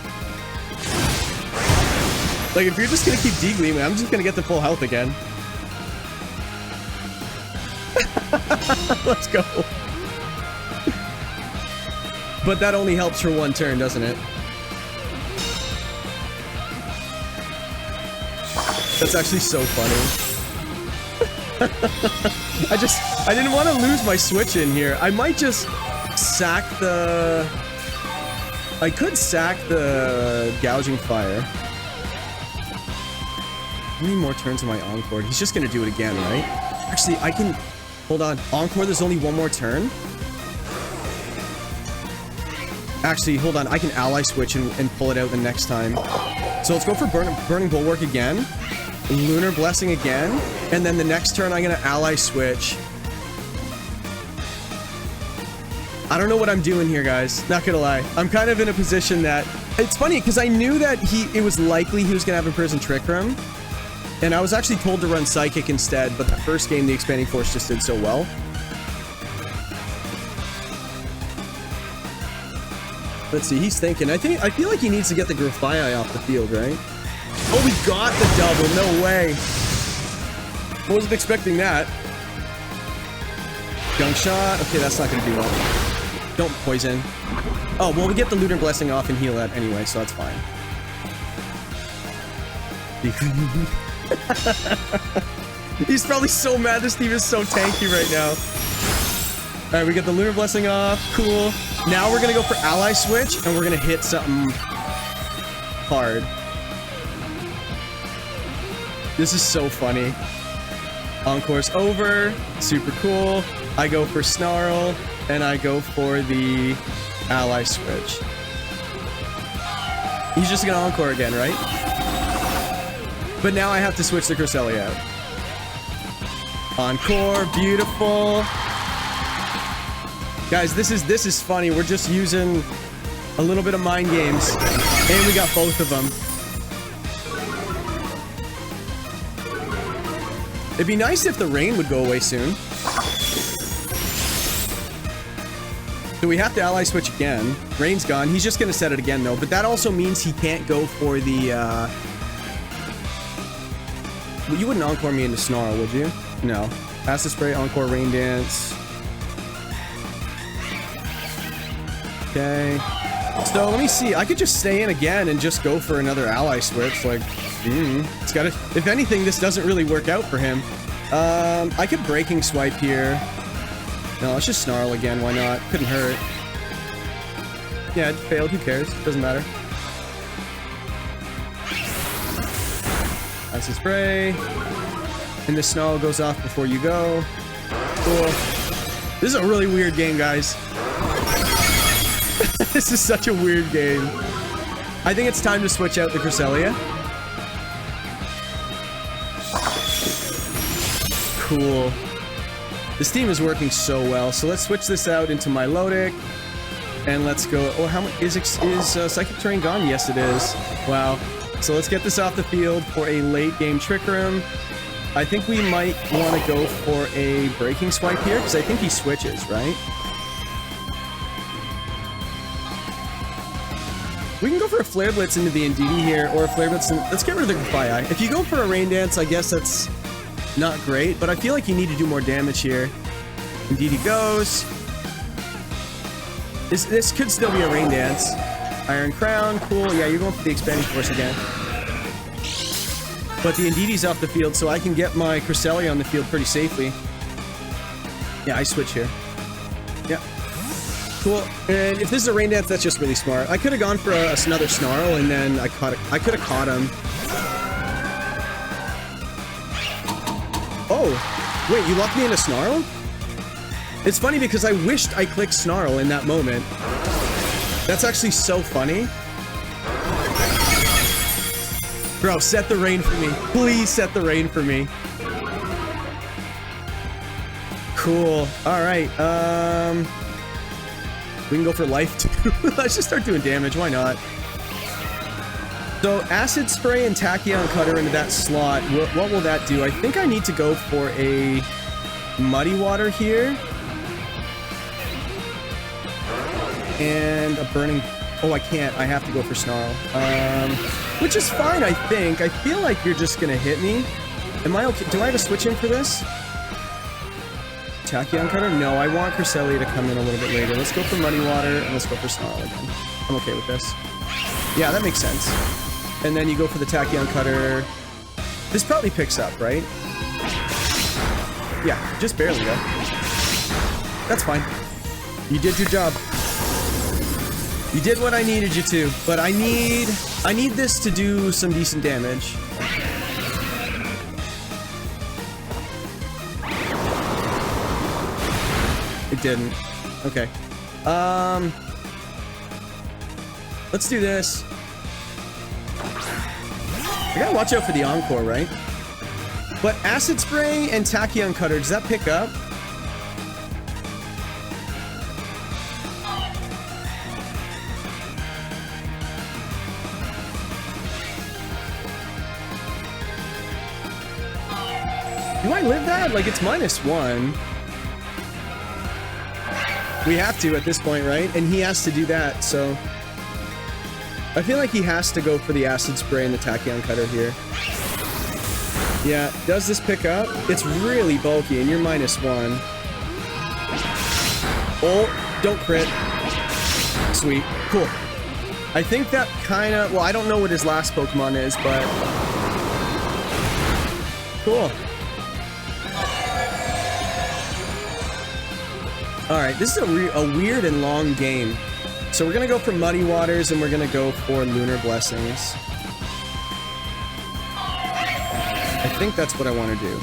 Like, if you're just gonna keep D-Gleaming, I'm just gonna get the full health again. Let's go. But that only helps for one turn, doesn't it? That's actually so funny. I didn't want to lose my switch in here. I might just sack the... I could sack the Gouging Fire. How many more turns am I Encore? He's just gonna do it again, right? Actually, I can... Hold on. Encore, there's only one more turn? Actually, hold on. I can Ally Switch and pull it out the next time. So let's go for Burning Bulwark again. Lunar Blessing again. And then the next turn, I'm gonna Ally Switch. I don't know what I'm doing here, guys. Not gonna lie. I'm kind of in a position that... It's funny, because I knew that it was likely he was gonna have Imprison Trick Room. And I was actually told to run Psychic instead, but the first game, the Expanding Force just did so well. Let's see, he's thinking. I feel like he needs to get the Grafaiai off the field, right? Oh, we got the double. No way. Wasn't expecting that. Gunk Shot. Okay, that's not going to do well. Don't poison. Oh, well, we get the Lunar Blessing off and heal that anyway, so that's fine. He's probably so mad this team is so tanky right now. All right, we get the Lunar Blessing off. Cool. Now we're going to go for Ally Switch, and we're going to hit something hard. This is so funny. Encore's over. Super cool. I go for Snarl, and I go for the Ally Switch. He's just going to Encore again, right? But now I have to switch the Cresselia out. Encore. Beautiful. Guys, this is funny. We're just using a little bit of mind games, and we got both of them. It'd be nice if the rain would go away soon. So we have to ally switch again. Rain's gone. He's just gonna set it again though, but that also means he can't go for the well, you wouldn't encore me into Snarl, would you? No. Acid Spray, Encore, Rain Dance. Okay. So let me see. I could just stay in again and just go for another ally switch. Like, it's gotta. If anything, this doesn't really work out for him. I could Breaking Swipe here. No, let's just Snarl again. Why not? Couldn't hurt. Yeah, it failed. Who cares? Doesn't matter. Acid Spray. And the Snarl goes off before you go. Cool. This is a really weird game, guys. This is such a weird game. I think it's time to switch out the Cresselia. Cool. This team is working so well. So let's switch this out into Milotic. And let's go. Oh, how much is Psychic Terrain gone? Yes, it is. Wow. So let's get this off the field for a late game Trick Room. I think we might want to go for a Breaking Swipe here, because I think he switches, right? We can go for a Flare Blitz into the Indeedee here, or a Flare Blitz. Let's get rid of the Grafaiai. If you go for a Rain Dance, I guess that's not great, but I feel like you need to do more damage here. Indeedee goes. This could still be a Rain Dance. Iron Crown, cool. Yeah, you're going for the Expanding Force again. But the Indeedee's off the field, so I can get my Cresselia on the field pretty safely. Yeah, I switch here. Yeah. Cool. And if this is a Rain Dance, that's just really smart. I could have gone for another Snarl, and then I could have caught him. Oh, wait, you locked me into Snarl? It's funny because I wished I clicked Snarl in that moment. That's actually so funny. Bro, set the rain for me. Please set the rain for me. Cool. All right. We can go for life too. Let's just start doing damage. Why not? So Acid Spray and Tachyon Cutter into that slot. What will that do? I think I need to go for a Muddy Water here. And a Burning... Oh, I can't. I have to go for Snarl. Which is fine, I think. I feel like you're just gonna hit me. Am I okay? Do I have a switch in for this? Tachyon Cutter? No, I want Cresselia to come in a little bit later. Let's go for Muddy Water, and let's go for Snarl again. I'm okay with this. Yeah, that makes sense. And then you go for the Tachyon Cutter. This probably picks up, right? Yeah, just barely though. That's fine. You did your job. You did what I needed you to, but I need this to do some decent damage. It didn't. Okay. Let's do this. I gotta watch out for the Encore, right? But Acid Spray and Tachyon Cutter, does that pick up? Do I live that? Like, it's -1. We have to at this point, right? And he has to do that, so... I feel like he has to go for the Acid Spray and the Tachyon Cutter here. Yeah, does this pick up? It's really bulky, and you're -1. Oh, don't crit. Sweet. Cool. I think that kind of... Well, I don't know what his last Pokemon is, but... Cool. Alright, this is a weird and long game. So we're gonna go for Muddy Waters, and we're gonna go for Lunar Blessings. I think that's what I want to do.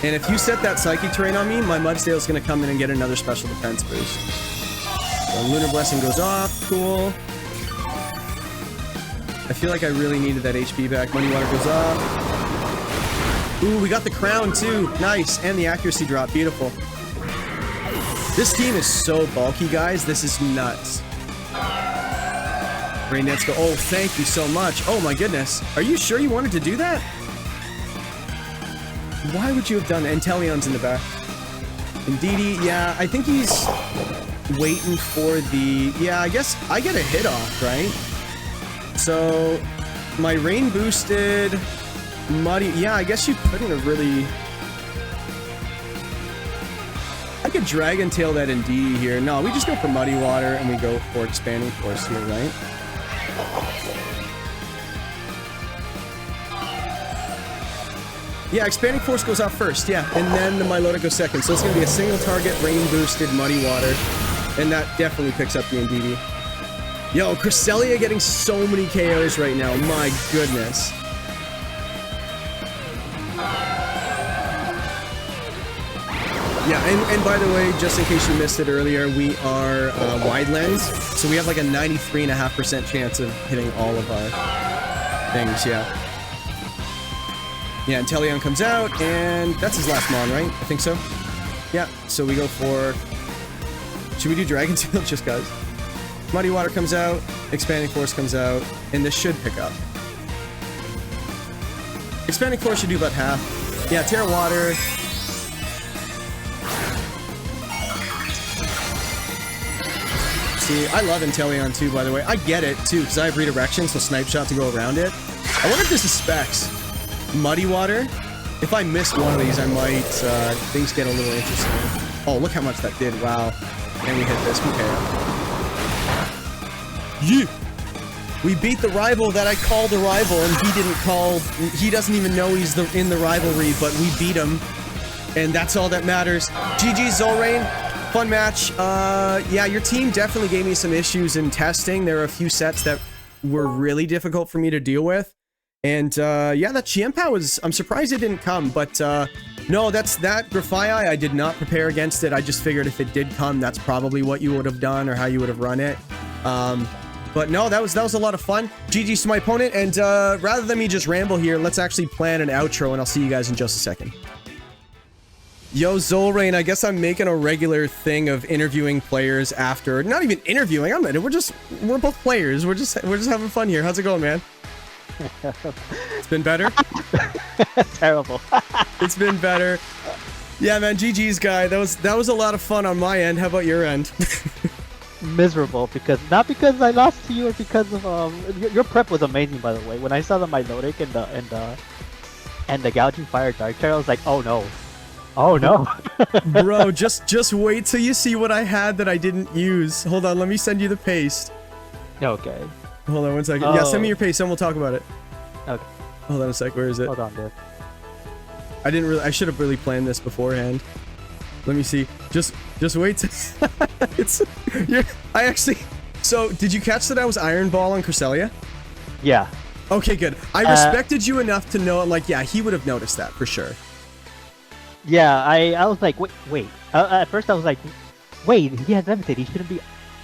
And if you set that Psychic Terrain on me, my Mudsdale is gonna come in and get another special defense boost. So Lunar Blessing goes off, cool. I feel like I really needed that HP back. Muddy Water goes off. Ooh, we got the crown too. Nice. And the accuracy drop. Beautiful. This team is so bulky, guys. This is nuts. Rain Nets go. Oh, thank you so much. Oh my goodness. Are you sure you wanted to do that? Why would you have done that? Inteleon's in the back. Indeedee, yeah, I think he's waiting for the... Yeah, I guess I get a hit off, right? So, my rain boosted Muddy... Yeah, I guess you couldn't have really... I could Dragon Tail that Indeedee here. No, we just go for Muddy Water and we go for Expanding Force here, right? Yeah, Expanding Force goes out first, yeah. And then the Milotic goes second. So it's going to be a single target, rain boosted, Muddy Water. And that definitely picks up the Indeedee. Yo, Cresselia getting so many KOs right now. My goodness. Yeah, and by the way, just in case you missed it earlier, we are wide lens. So we have like a 93.5% chance of hitting all of our things, yeah. Yeah, Inteleon comes out, and that's his last Mon, right? I think so. Yeah, so we go for... Should we do Dragon Tail just guys? Muddy Water comes out, Expanding Force comes out, and this should pick up. Expanding Force should do about half. Yeah, Terra Water. See, I love Inteleon too, by the way. I get it too, because I have redirection, so Snipe Shot to go around it. I wonder if this is specs. Muddy Water. If I missed one of these, I might, things get a little interesting. Oh, look how much that did. Wow. And we hit this. Okay. Yeah. We beat the rival that I called a rival, and he didn't call... He doesn't even know he's in the rivalry, but we beat him. And that's all that matters. GG, Zolrain. Fun match. Yeah, your team definitely gave me some issues in testing. There are a few sets that were really difficult for me to deal with. And, yeah, that Chiempa was... I'm surprised it didn't come, but, no, that Grafaiai, I did not prepare against it. I just figured if it did come, that's probably what you would have done or how you would have run it. But no, that was a lot of fun. GG's to my opponent, and, rather than me just ramble here, let's actually plan an outro, and I'll see you guys in just a second. Yo, Zolrain, I guess I'm making a regular thing of interviewing players after... Not even interviewing, we're both players. We're just having fun here. How's it going, man? It's been better? Terrible. It's been better. Yeah, man, GG's, guy. That was a lot of fun on my end. How about your end? Miserable, not because I lost to you, or because of your prep was amazing, by the way. When I saw the Milotic and the Gouging Fire Dark Terror, I was like, oh no. Oh no. Bro, just wait till you see what I had that I didn't use. Hold on, let me send you the paste. Okay. Hold on one second. Oh. Yeah, send me your paste and we'll talk about it. Okay. Hold on a sec, where is it? Hold on, dude. I should have really planned this beforehand. Let me see. Just wait to... I actually... So, did you catch that I was Iron Ball on Cresselia? Yeah. Okay, good. I respected you enough to know, like, yeah, he would have noticed that, for sure. Yeah, I was like, wait. At first I was like, wait, he has Levitate, he shouldn't be...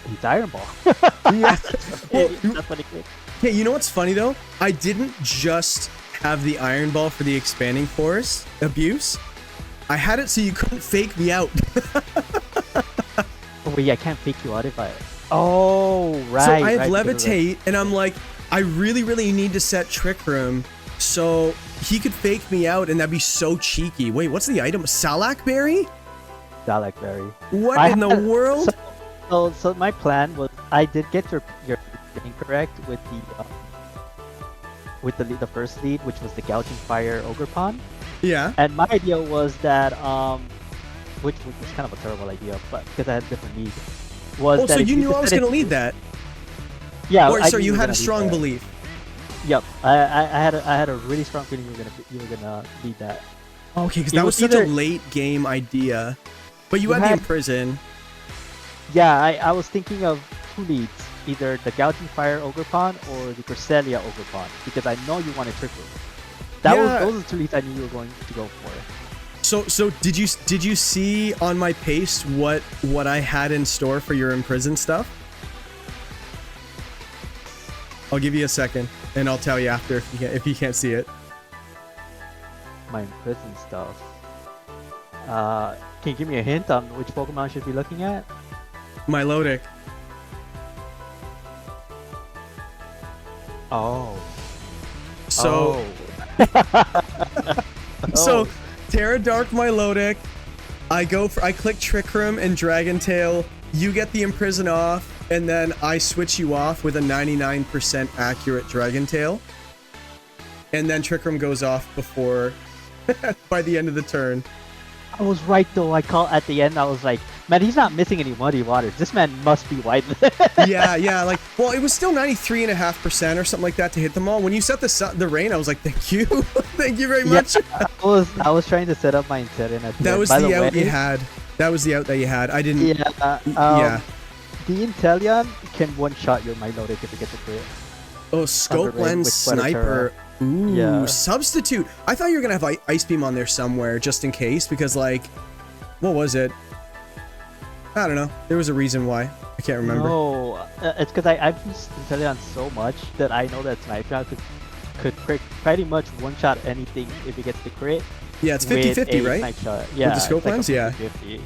He's Iron Ball. Yeah. Well, that's what it did. Yeah, you know what's funny, though? I didn't just have the Iron Ball for the Expanding Force abuse. I had it so you couldn't fake me out. Oh, wait, I can't fake you out if I... Oh, right. So I have Levitate, and I'm like, I really, really need to set Trick Room so he could fake me out, and that'd be so cheeky. Wait, what's the item? Salak Berry? Salak Berry. What in the world? So my plan was, I did get your incorrect with the first lead, which was the Gouging Fire Ogerpon. Yeah. And my idea was that which was kind of a terrible idea, but because I had a different lead. Was so you knew I was going to lead that? Yeah. Or so you had a strong belief. Yep. I had a really strong feeling you were gonna lead that. Okay, because that was such a late game idea. But you had me in prison. Yeah, I was thinking of two leads, either the Gouging Fire Ogerpon or the Cresselia Ogerpon, because I know you wanted Trick Room. Those are the two leads I knew you were going to go for. So did you see on my paste what I had in store for your imprisoned stuff? I'll give you a second, and I'll tell you after if you can't see it. My imprisoned stuff. Can you give me a hint on which Pokemon I should be looking at? Milotic. Oh. So, so Terra Dark Milotic. I click Trick Room and Dragon Tail. You get the Imprison off, and then I switch you off with a 99% accurate Dragon Tail. And then Trick Room goes off before, by the end of the turn. I was right though. I called at the end. I was like, man, he's not missing any muddy waters. This man must be white. yeah. Like, well, it was still 93.5% or something like that to hit them all. When you set the rain, I was like, thank you, thank you very much. Yeah, I was trying to set up my Inteleon at the That end. was the out you had. That was the out that you had. I didn't. Yeah. Yeah. The Inteleon can one-shot your Milotic if it gets a crit. Oh, Scope Lens Sniper. Ooh, yeah. Substitute. I thought you were gonna have Ice Beam on there somewhere just in case, because like, what was it? I don't know. There was a reason why. I can't remember. No, it's because I've used Inteleon so much that I know that Sniper could pretty much one-shot anything if it gets the crit. Yeah, it's 50-50, right? Yeah, with the Scope Lens, yeah.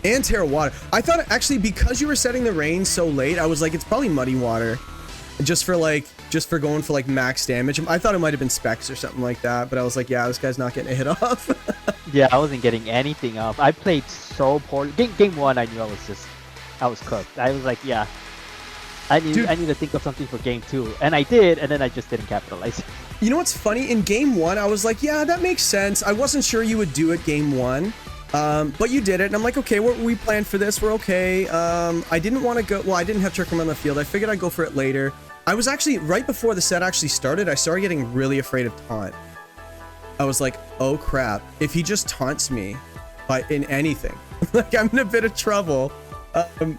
And Terra Water. I thought actually because you were setting the rain so late, I was like, it's probably Muddy Water. Just for going for like max damage. I thought it might have been Specs or something like that, but I was like, yeah, this guy's not getting a hit off. Yeah, I wasn't getting anything off. I played so poorly. Game 1, I knew I was cooked. I was like, yeah, I need to think of something for Game 2, and I did, and then I just didn't capitalize. You know what's funny? In Game 1, I was like, yeah, that makes sense. I wasn't sure you would do it Game 1. But you did it, and I'm like, okay, we planned for this, we're okay. I didn't want to go, well, I didn't have Trick Room on the field. I figured I'd go for it later. I was actually, right before the set actually started, I started getting really afraid of Taunt. I was like, oh crap, if he just taunts me in anything, like I'm in a bit of trouble.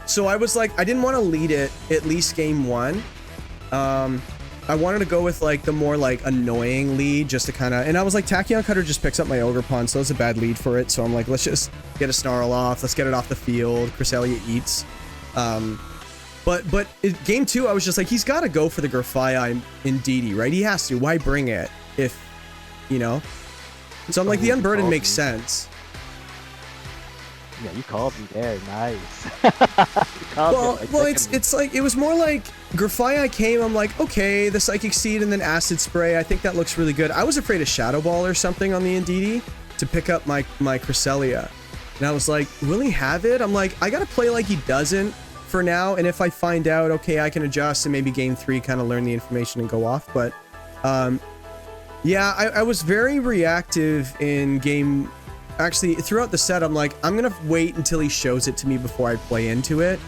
So I was like, I didn't want to lead it, at least Game 1. I wanted to go with like the more like annoying lead just to kind of, and I was like, Tachyon Cutter just picks up my Ogerpon, so it's a bad lead for it. So I'm like, let's just get a Snarl off, let's get it off the field. Cresselia eats. But Game 2, I was just like, he's got to go for the Grafaiai Indeedee, right? He has to. Why bring it if, you know? So I'm like, the Unburden makes sense. Yeah, you called me there. Nice. Well, it's like, it was more like Grafaiai came, I'm like, okay, the Psychic Seed and then Acid Spray, I think that looks really good. I was afraid of Shadow Ball or something on the Indeedee to pick up my Cresselia. And I was like, will he have it? I'm like, I gotta play like he doesn't for now, and if I find out, okay, I can adjust and maybe Game 3 kind of learn the information and go off. But yeah, I was very reactive in game. Actually, throughout the set, I'm like, I'm gonna wait until he shows it to me before I play into it.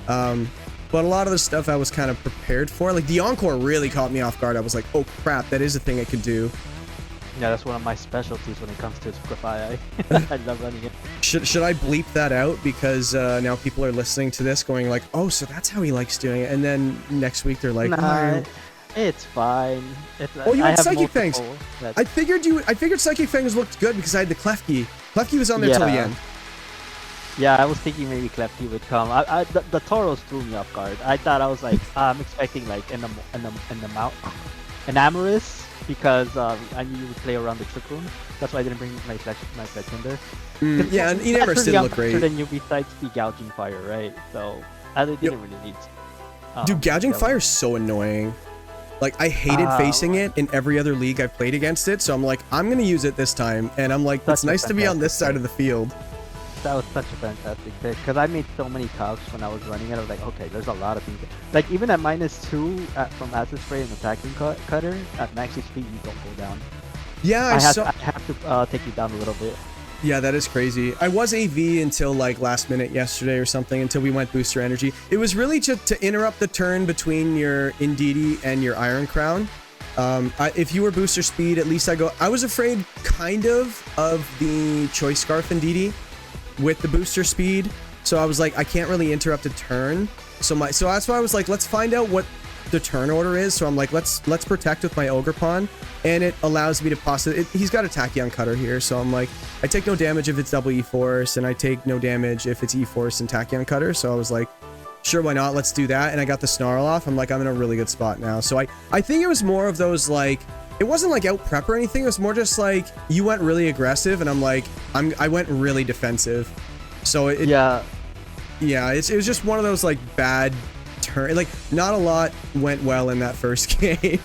But a lot of the stuff I was kind of prepared for, like the Encore really caught me off guard. I was like, oh crap, that is a thing I could do. Yeah, that's one of my specialties when it comes to Grafaiai. I love running it. Should I bleep that out? Because now people are listening to this going like, oh, so that's how he likes doing it. And then next week they're like, nah, it's fine. Oh, you had Psychic Fangs. I figured Psychic Fangs looked good because I had the Klefki. Klefki was on there till the end. Yeah, I was thinking maybe Klefki would come. The Tauros threw me off guard. I thought, I was like, I'm expecting like in the mount Enamorous, because I knew you would play around the Trick Room. That's why I didn't bring my Fletchinder. Yeah, and Enamorous didn't look great. Than you besides the Gouging Fire, right? So I didn't really need. Dude, Gouging Fire is so annoying. Like, I hated facing it in every other league I've played against it, so I'm like, I'm gonna use it this time, and I'm like, it's nice to be on this side of the field. That was such a fantastic pick, because I made so many calcs when I was running it. I was like, okay, there's a lot of things. Like, even at -2 from Acid Spray and Attacking Cutter, at max HP, you don't go down. Yeah, I have to take you down a little bit. Yeah, that is crazy. I was AV until like last minute yesterday or something, until we went Booster Energy. It was really to interrupt the turn between your Indeedee and your Iron Crown. If you were Booster Speed, at least I was afraid kind of the Choice Scarf Indeedee with the Booster Speed. So I was like, I can't really interrupt a turn. So that's why I was like, let's find out what the turn order is. So I'm like, let's protect with my Ogerpon, and it allows me to possibly. He's got a Tachyon Cutter here, so I'm like, I take no damage if it's double E-Force, and I take no damage if it's E-Force and Tachyon Cutter. So I was like, sure, why not? Let's do that. And I got the Snarl off. I'm like, I'm in a really good spot now. So I think it was more of those like, it wasn't like out prep or anything. It was more just like you went really aggressive, and I'm like, I went really defensive. So it Yeah. yeah, it was just one of those like bad turn. Like not a lot went well in that first game.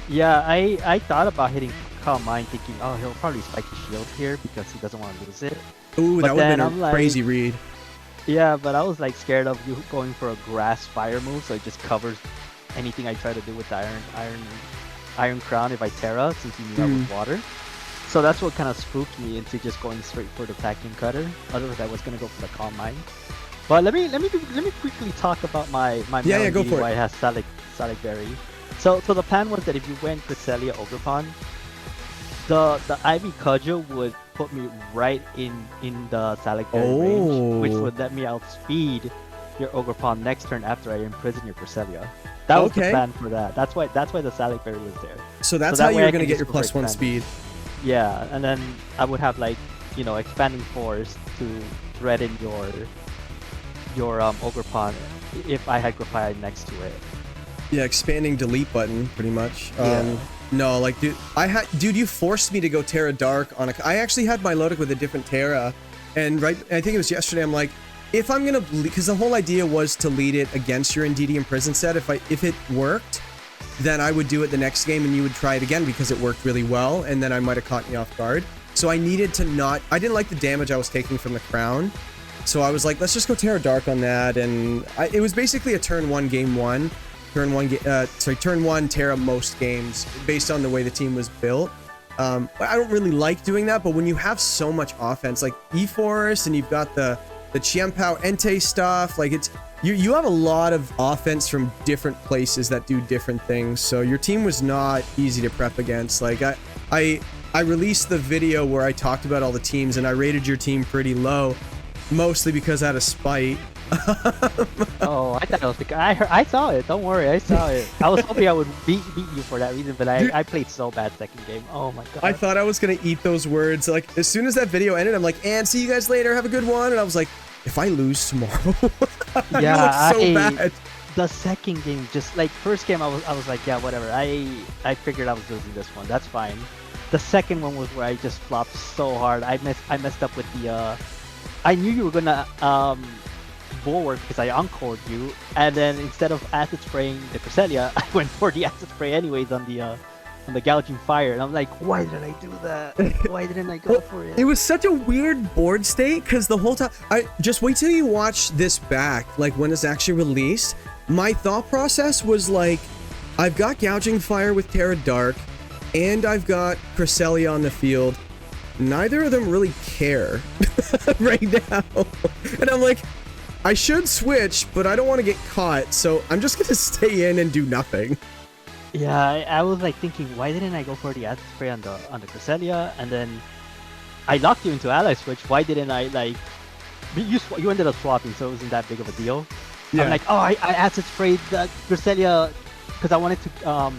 Yeah, I thought about hitting Calm Mind thinking, oh, he'll probably spike the shield here because he doesn't want to lose it. Ooh, But that would have then been a I'm crazy read. Yeah, but I was like scared of you going for a grass fire move, so it just covers anything I try to do with the iron crown if I Terra, since you meet up with water. So that's what kind of spooked me into just going straight for the vacuum cutter. Otherwise, I was gonna go for the Calm Mind. But let me quickly talk about my Yeah, go for it. why it has Salic Berry. So the plan was that if you went Cresselia Ogerpon, the Ivy Cudgel would put me right in the Salic Berry range, which would let me outspeed your Ogerpon next turn after I imprison your Cresselia. That was the plan for that. That's why the Salic Berry was there. So that's how you're gonna get your +1 speed. Yeah, and then I would have like, you know, expanding force to threaten your Ogerpon if I had Grafaiai next to it. Yeah, expanding delete button pretty much. Yeah. No, like dude, you forced me to go Terra Dark on I actually had Milotic with a different Terra, and I think it was yesterday. I'm like, if I'm gonna, because the whole idea was to lead it against your Indeedee Imprison set. If it worked, then I would do it the next game and you would try it again because it worked really well, and then I might have caught me off guard. So I needed to not. I didn't like the damage I was taking from the crown, so I was like, let's just go Terra Dark on that, and it was basically a turn 1 game 1. Turn 1 Terra most games based on the way the team was built. I don't really like doing that, but when you have so much offense, like E-Force, and you've got the Chiempao Entei stuff, like you have a lot of offense from different places that do different things. So your team was not easy to prep against. Like I released the video where I talked about all the teams, and I rated your team pretty low, mostly because out of spite. Oh, I thought I was the guy. I saw it. Don't worry, I saw it. I was hoping I would beat you for that reason, but I played so bad second game. Oh my god. I thought I was gonna eat those words. Like as soon as that video ended, I'm like, and see you guys later. Have a good one. And I was like, if I lose tomorrow, yeah, so bad. The second game, just like first game, I was like, yeah, whatever. I figured I was losing this one. That's fine. The second one was where I just flopped so hard. I messed up with the. I knew you were gonna bulwark because I encored you, and then instead of acid spraying the Cresselia, I went for the acid spray anyways on the Gouging Fire, and I'm like, why did I do that? Why didn't I go for it? It was such a weird board state because the whole time, I just wait till you watch this back, like when it's actually released. My thought process was like, I've got Gouging Fire with Terra Dark, and I've got Cresselia on the field. Neither of them really care right now, and I'm like, I should switch, but I don't want to get caught, so I'm just gonna stay in and do nothing. Yeah, I was like thinking, why didn't I go for the acid spray on the Cresselia, and then I locked you into ally switch. Why didn't I like? You ended up swapping, so it wasn't that big of a deal. Yeah. I'm like, oh, I acid sprayed the Cresselia because I wanted to.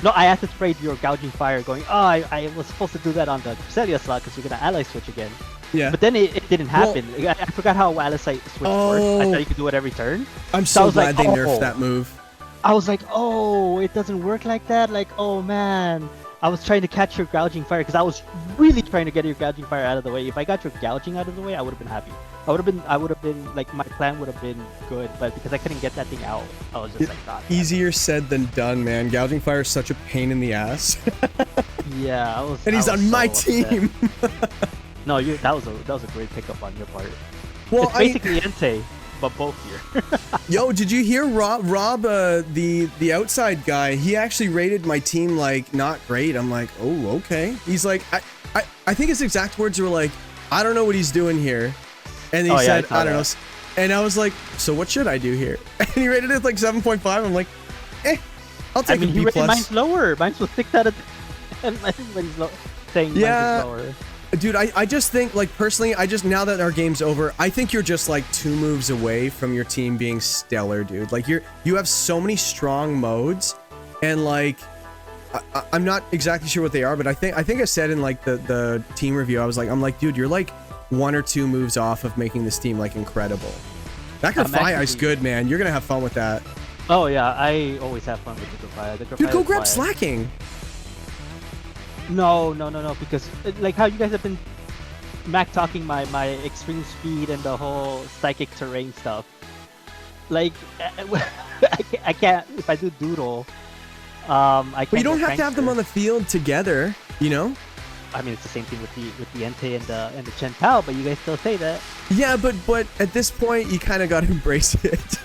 No, I acid sprayed your Gouging Fire, going, oh, I was supposed to do that on the Cresselia slot because you're gonna ally switch again. Yeah. But then it didn't happen. Well, I forgot how ally switch works. I thought you could do it every turn. I'm so glad they nerfed that move. I was like, oh, it doesn't work like that. Like, oh man, I was trying to catch your Gouging Fire because I was really trying to get your Gouging Fire out of the way. If I got your Gouging out of the way, I would have been happy. I would have been like, my plan would have been good, but because I couldn't get that thing out, I was just like, not easier said than done, man. Gouging Fire is such a pain in the ass. Yeah, I was. And he's on my team. No, that was a great pickup on your part. Well, it's basically Entei, but both here. Yo, did you hear Rob, the outside guy? He actually rated my team like not great. I'm like, oh, okay. He's like, I think his exact words were like, I don't know what he's doing here, and he said, I don't know. And I was like, so what should I do here? And he rated it like 7.5. I'm like, I'll take a B+. He rated mine's lower. Mine's was 6 out of 10. And everybody's saying mine's is lower. Dude, I just think, like, personally, now that our game's over, I think you're just, like, 2 moves away from your team being stellar, dude. Like, you have so many strong modes, and, like, I'm not exactly sure what they are, but I think I said in, like, the team review, I'm like, dude, you're, like, 1 or 2 moves off of making this team, like, incredible. That Grafaiai is good, man. You're gonna have fun with that. Oh, yeah, I always have fun with the Grafaiai. Dude, go grab Slacking. No, because like how you guys have been Mac talking my extreme speed and the whole psychic terrain stuff. Like, I can't, if I do doodle, I can't. But you don't have to have them on the field together, you know? I mean, it's the same thing with the Entei and the Chen Tao, but you guys still say that. Yeah, but at this point, you kind of got to embrace it.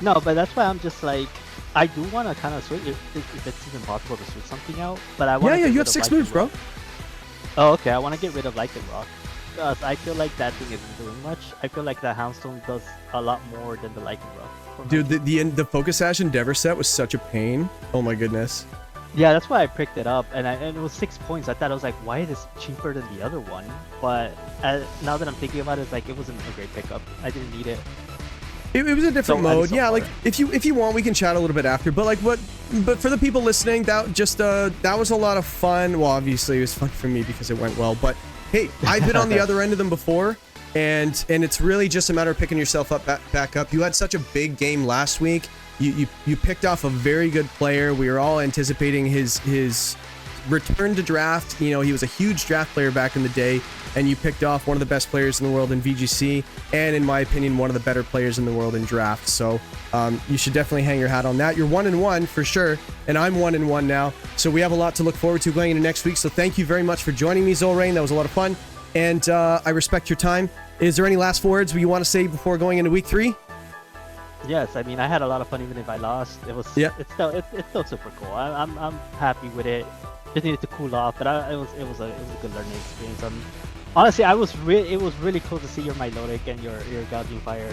No, but that's why I'm just like, I do want to kind of switch if it's even possible to switch something out. But I want. Yeah, you have 6 moves, bro. Oh, okay. I want to get rid of Lycanroc. Because I feel like that thing isn't doing much. I feel like the Houndstone does a lot more than the Lycanroc. Dude, the Focus Sash Endeavor set was such a pain. Oh my goodness. Yeah, that's why I picked it up, and it was 6 points. I thought I was like, why is this cheaper than the other one? But now that I'm thinking about it, it's like it wasn't a great pickup. I didn't need it. It was a different mode. Yeah, like if you want, we can chat a little bit after. But like but for the people listening, that was a lot of fun. Well, obviously it was fun for me because it went well. But hey, I've been on the other end of them before, and it's really just a matter of picking yourself up back up. You had such a big game last week. You picked off a very good player. We were all anticipating his return to draft. You know, he was a huge draft player back in the day, and you picked off one of the best players in the world in VGC, and in my opinion, one of the better players in the world in draft. So you should definitely hang your hat on that. You're 1-1 for sure, and I'm 1-1 now. So we have a lot to look forward to going into next week. So thank you very much for joining me, Zolrain. That was a lot of fun, and I respect your time. Is there any last words you want to say before going into week 3? Yes, I mean I had a lot of fun even if I lost. It's still super cool. I'm happy with it. Just needed to cool off, but it was a good learning experience. Honestly, it was really cool to see your Milotic and your Gouging Fire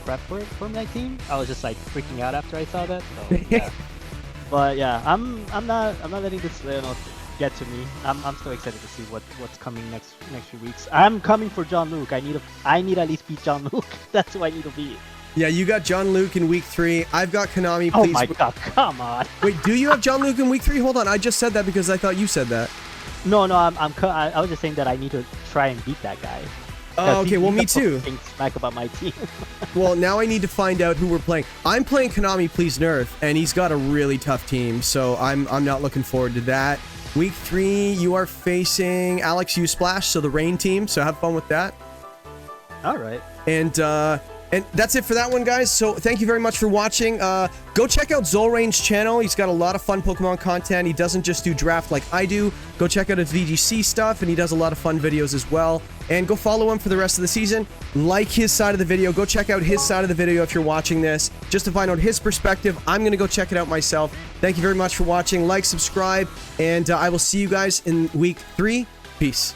prep for my team. I was just like freaking out after I saw that. So, yeah. But yeah, I'm not letting this get to me. I'm so excited to see what's coming next few weeks. I'm coming for John Luke. I need at least beat John Luke. That's who I need to beat. Yeah, you got John Luke in week 3. I've got Konami. Please. Oh my god, come on. Wait, do you have John Luke in week 3? Hold on, I just said that because I thought you said that. No, I was just saying that I need to try and beat that guy. Oh, okay, well, me too. Smack about my team. Well, now I need to find out who we're playing. I'm playing Konami Please Nerf, and he's got a really tough team, so I'm not looking forward to that. Week 3, you are facing Alex U Splash, so the Rain team, so have fun with that. All right. And that's it for that one, guys. So thank you very much for watching. Go check out Zolrain's channel. He's got a lot of fun Pokemon content. He doesn't just do draft like I do. Go check out his VGC stuff, and he does a lot of fun videos as well. And go follow him for the rest of the season. Like his side of the video. Go check out his side of the video if you're watching this, just to find out his perspective. I'm going to go check it out myself. Thank you very much for watching. Like, subscribe, and I will see you guys in week 3. Peace.